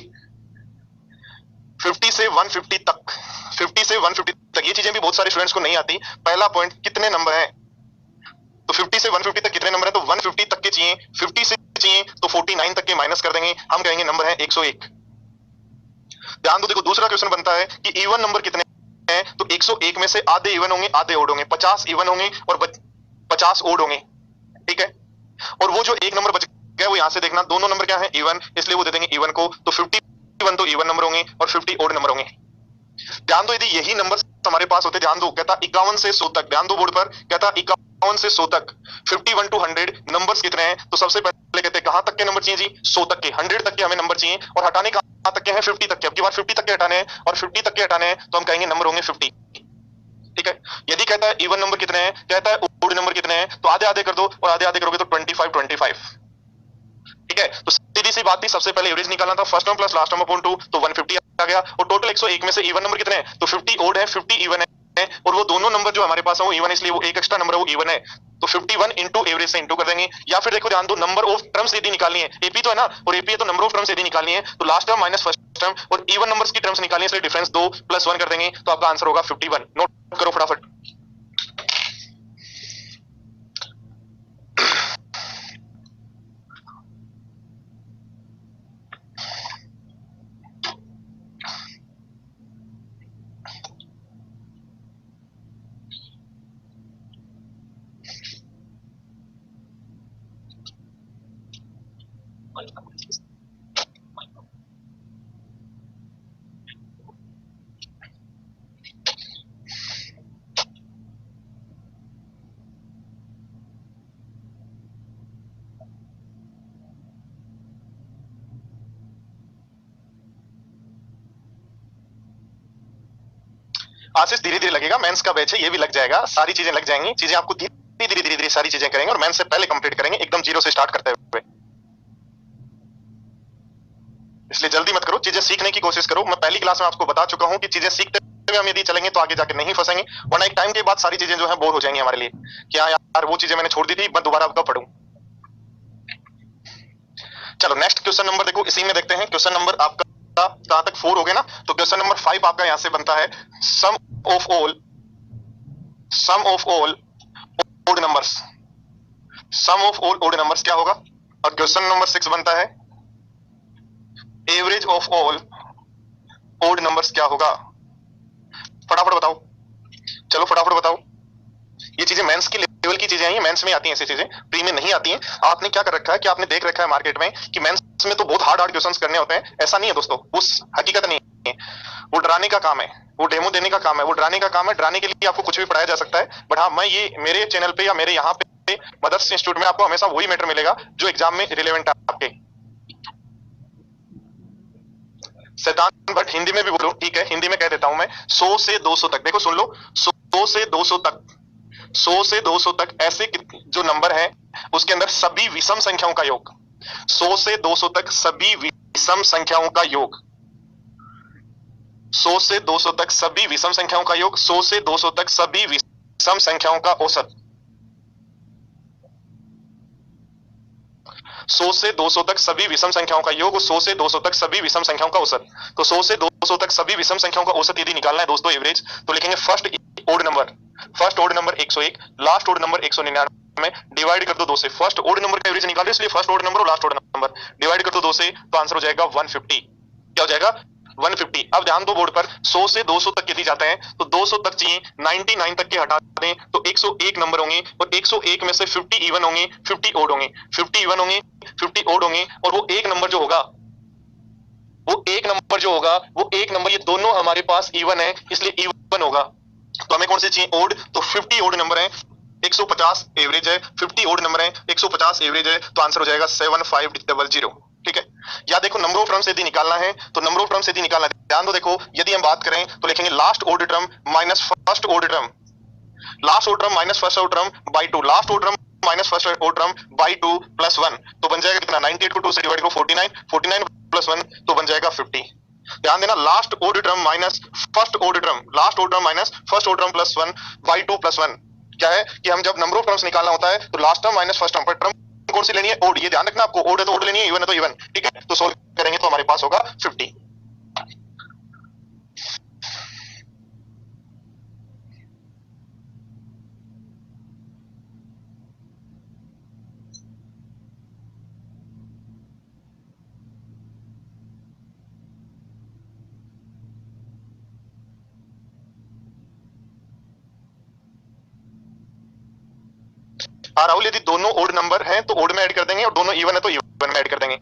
Speaker 1: 150 तक, 50 से 150 तक, ये चीजें भी बहुत सारे स्टूडेंट्स को नहीं आती। पहला पॉइंट, कितने नंबर हैं? तो 50 से 150 तक कितने नंबर है? तो 150 तक के चाहिए, 50 से चाहिए तो 49 तक के माइनस कर देंगे, हम कहेंगे नंबर है 101। ध्यान दो, देखो दूसरा क्वेश्चन बनता है कि इवन नंबर कितने हैं? तो 101 में से आधे इवन होंगे, आधे ओड होंगे, 50 इवन होंगे और 50 ओड होंगे, ठीक है। और वो जो एक नंबर बच गया वो यहां से देखना, दोनों नंबर क्या है? इवन, इसलिए वो दे देंगे इवन को। तो 51 तो इवन नंबर होंगे और 50 ओड नंबर होंगे। ध्यान दो, यदि यही नंबर हमारे पास होते, ध्यान दो, कहता 51 से 100 तक, ध्यान दो बोर्ड पर, कहता 51 से 100 तक, 51 to 100 नंबर्स कितने हैं? तो सबसे पहले कहते हैं कहां तक के नंबर चाहिए जी? 100 तक के, 100 तक के हमें नंबर चाहिए, और हटाने कहां तक के हैं? 50 तक के। अब की बार 50 तक के हटाने हैं, और 50 तक के हटाने हैं तो हम कहेंगे नंबर होंगे 50, ठीक है। यदि कहता है इवन नंबर कितने हैं, कहता है ओड नंबर कितने हैं, तो आधे आधे कर दो, और आधे आधे करोगे तो 25, ठीक है। तो सीधी सी बात थी, सबसे पहले एवरेज निकालना था, first term plus last term upon 2, तो 150 आ गया। और टोटल 101 में से इवन नंबर कितने हैं? तो 50 ओड है, 50 इवन है, और वो दोनों नंबर जो हमारे पास है वो इवन, इसलिए वो एक एक्स्ट्रा नंबर है वो इवन है। तो 51 इंटू एवरेज से इंटू कर देंगे। या फिर देखो, ध्यान दो, नंबर ऑफ टर्म्स यदि निकालनी है, एपी तो है ना, और एपी है तो नंबर ऑफ टर्म्स यदि निकालनी है, तो last term minus first term, और इवन नंबर्स की टर्म्स निकालनी है, इसलिए डिफरेंस 2 + 1 कर देंगे, तो आपका आंसर होगा 51। नोट करो फटाफट। आशीष, धीरे धीरे लगेगा, मेंस का बैच है, ये भी लग जाएगा, सारी चीजें लग जाएंगी, चीजें आपको धीरे धीरे धीरे धीरे सारी चीजें करेंगे, और मेंस से पहले कंप्लीट करेंगे, एकदम जीरो से स्टार्ट करते हुए। इसलिए जल्दी मत करो, चीजें सीखने की कोशिश करो। मैं पहली क्लास में आपको बता चुका हूं कि चीजें सीखते हुए हम यदि चलेंगे तो आगे जाके नहीं फंसेंगे, वरना एक टाइम के बाद सारी चीजें जो है बोर हो जाएंगी हमारे लिए, क्या यार वो चीजें मैंने छोड़ दी थी, मैं दोबारा आपका पढ़ूं। चलो नेक्स्ट क्वेश्चन नंबर देखो, इसी में देखते हैं। क्वेश्चन नंबर आपका कहां तक? 4 हो गए ना, तो क्वेश्चन नंबर 5 आपका यहां से बनता है, sum of all odd numbers. Sum of all odd numbers क्या होगा? और क्वेश्चन नंबर 6 बनता है, average of all odd numbers क्या होगा? फटाफट बताओ, चलो फटाफट बताओ। ये चीजें मेंस की लेवल की चीजें हैं, मेंस में आती हैं ऐसी चीजें, प्री में नहीं आती हैं। आपने क्या कर रखा है कि आपने देख रखा है मार्केट में कि मेंस में तो बहुत हार्ड क्वेश्चंस करने होते हैं, ऐसा नहीं है दोस्तों, उस हकीकत नहीं है। वो डराने का काम है, वो डेमो देने का काम है, वो डराने का काम है। डराने के लिए आपको कुछ भी पढ़ाया जा सकता है, बट हाँ, मैं ये मेरे चैनल पे या मेरे यहाँ पे मदर्स इंस्टीट्यूट में आपको हमेशा वही मैटर मिलेगा जो एग्जाम में रिलेवेंट है आपके। शैतान बट हिंदी में भी बोलो, ठीक है, हिंदी में कह देता हूं मैं। 100 से 200 तक, देखो सुन लो, 100 से 200 तक, 100 से 200 तक ऐसे जो नंबर है उसके अंदर सभी विषम संख्याओं का योग। 100 से 200 तक सभी विषम संख्याओं का योग। 100 से 200 तक सभी विषम संख्याओं का योग। 100 से 200 तक सभी विषम संख्याओं का औसत। 100 से 200 तक सभी विषम संख्याओं का योग, 100 से 200 तक सभी विषम संख्याओं का औसत। तो 100 से 200 तक सभी विषम संख्याओं का औसत यदि निकालना है दोस्तों, एवरेज, तो लिखेंगे first odd number 101, last odd number 199, divide कर दो 2 से। फर्स्ट ओड नंबर का एवरेज निकाल रहे, इसलिए फर्स्ट ओड नंबर और लास्ट ओड नंबर डिवाइड कर दो 2 से, तो आंसर हो जाएगा 150। क्या हो जाएगा? 150। अब ध्यान दो बोर्ड पर, 100 से 200 तक यदि जाते हैं तो 200 तक चाहिए, 99 तक के हटा दें तो 101 नंबर होंगे, और 101 में से 50 इवन होंगे, 50 ओड होंगे, 50 इवन होंगे, 50 ओड होंगे, और वो एक नंबर जो होगा, वो एक नंबर जो होगा, वो एक नंबर, ये दोनों हमारे पास इवन है, इसलिए इवन होगा। तो हमें कौन से चाहिए? ओड। तो 50 ओड नंबर है, 150 एवरेज है, 50 ओड नंबर है, 150 एवरेज है, तो आंसर हो जाएगा 7500। ठीक है। या देखो नंबर ऑफ टर्म्स यदि निकालना है तो नंबर ऑफ टर्म्स यदि निकालना है, ध्यान दो, देखो यदि हम बात करें तो लिखेंगे last order term minus first order term, last order term minus first order term by two, last order term minus first order term by two plus one, तो बन जाएगा कितना, 98 को 2 से डिवाइड करो 49, 49 प्लस 1 तो बन जाएगा 50। ध्यान देना, last order term minus first order term, last order term minus first order term plus 1 by 2 plus 1। क्या है कि हम जब नंबर ऑफ टर्म्स निकालना होता है तो last term minus first term पर टर्म कौन सी लेनी है, ओड। ये ध्यान रखना आपको, ओड है तो ओड लेनी है, इवन है तो इवन, ठीक है। तो सोल्व करेंगे तो हमारे पास होगा 50। हाँ राहुल, यदि दोनों ओड नंबर हैं तो ओड में ऐड कर देंगे और दोनों इवन है तो इवन में ऐड कर देंगे।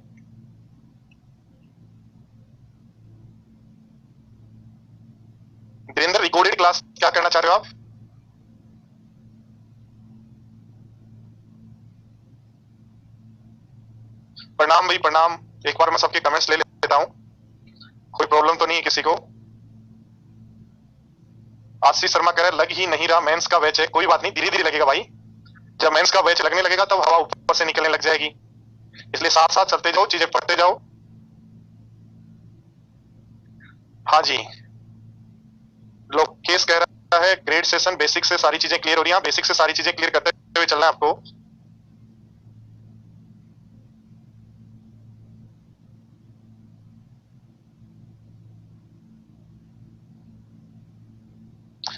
Speaker 1: वीरेंद्र, रिकॉर्डेड क्लास क्या करना चाह रहे हो आप? प्रणाम भाई प्रणाम, एक बार मैं सबके कमेंट्स ले लेता हूं, कोई प्रॉब्लम तो नहीं है किसी को? आशीष शर्मा कह रहे लग ही नहीं रहा मेंस का बैच है, कोई बात नहीं, धीरे धीरे लगेगा भाई। जब मेंस का बैच लगने लगेगा तब हवा ऊपर से निकलने लग जाएगी, इसलिए साथ साथ चलते जाओ, चीजें पढ़ते जाओ। हाँ जी, लोकेश कह रहा है ग्रेड सेशन बेसिक से सारी चीजें क्लियर हो रही हैं, बेसिक से सारी चीजें क्लियर करते हुए चलना है आपको।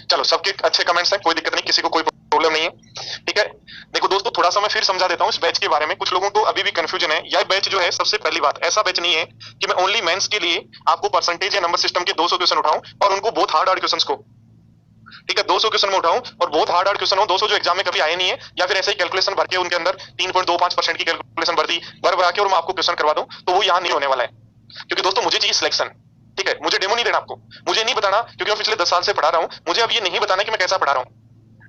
Speaker 1: चलो, सबके अच्छे कमेंट्स हैं, कोई दिक्कत नहीं, किसी को कोई प्रॉब्लम नहीं है, ठीक है। देखो दोस्तों, थोड़ा सा मैं फिर समझा देता हूँ इस बैच के बारे में, कुछ लोगों को अभी भी कंफ्यूजन है। यह बैच जो है, सबसे पहली बात, ऐसा बैच नहीं है कि मैं ओनली मेंस के लिए आपको परसेंटेज या नंबर सिस्टम के 200 क्वेश्चन उठाऊं और उनको बहुत हार्ड क्वेश्चंस को, ठीक है, 200 क्वेश्चन में उठाऊं और बहुत हार्ड क्वेश्चन हो, 200 जो एग्जाम में कभी आए नहीं है, या फिर ऐसे ही कैलकुलेशन भर के उनके अंदर 3.25% की कैलकुलेशन भर दी, भर भरा के और मैं आपको क्वेश्चन करवा दूं, तो वो यहाँ नहीं होने वाला है। क्योंकि दोस्तों मुझे चाहिए सिलेक्शन, ठीक है, मुझे डेमो नहीं देना आपको, मुझे नहीं बताना, क्योंकि मैं पिछले 10 साल से पढ़ा रहा हूं, मुझे अब ये नहीं बताना कि मैं कैसा पढ़ा रहा हूं,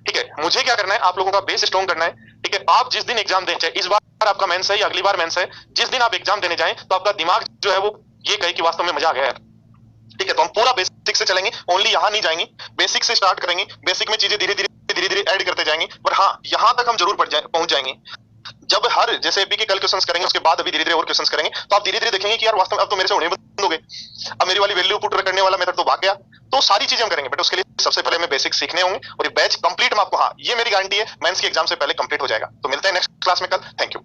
Speaker 1: ठीक है। मुझे क्या करना है, आप लोगों का बेस स्ट्रॉन्ग करना है, ठीक है। आप जिस दिन एग्जाम दें, चाहे इस बार आपका मेंस है या अगली बार मेंस है, जिस दिन आप एग्जाम देने जाएं तो आपका दिमाग जो है वो ये कहे कि वास्तव में मजा आ गया है, ठीक है। तो हम पूरा बेसिक से चलेंगे, ओनली यहां नहीं जाएंगे, बेसिक से स्टार्ट करेंगे, बेसिक में चीजें धीरे धीरे ऐड करते जाएंगे, पर हाँ यहां तक हम जरूर पहुंच जाएंगे। जब हर जैसे एपी के कल क्वेश्चंस करेंगे, उसके बाद अभी धीरे धीरे और क्वेश्चंस करेंगे, तो आप धीरे धीरे देखेंगे कि यार वास्तव में अब तो मेरे से होने बंद हो गए, अब मेरी वाली वैल्यू पुट करने वाला मेथड तो भाग गया। तो सारी चीजें हम करेंगे, बट उसके लिए सबसे पहले हमें बेसिक सीखने होंगे, और ये बैच कंप्लीट में आपको, हाँ ये मेरी गारंटी है, मेंस के एग्जाम से पहले कंप्लीट हो जाएगा। तो मिलते हैं नेक्स्ट क्लास में कल, थैंक यू।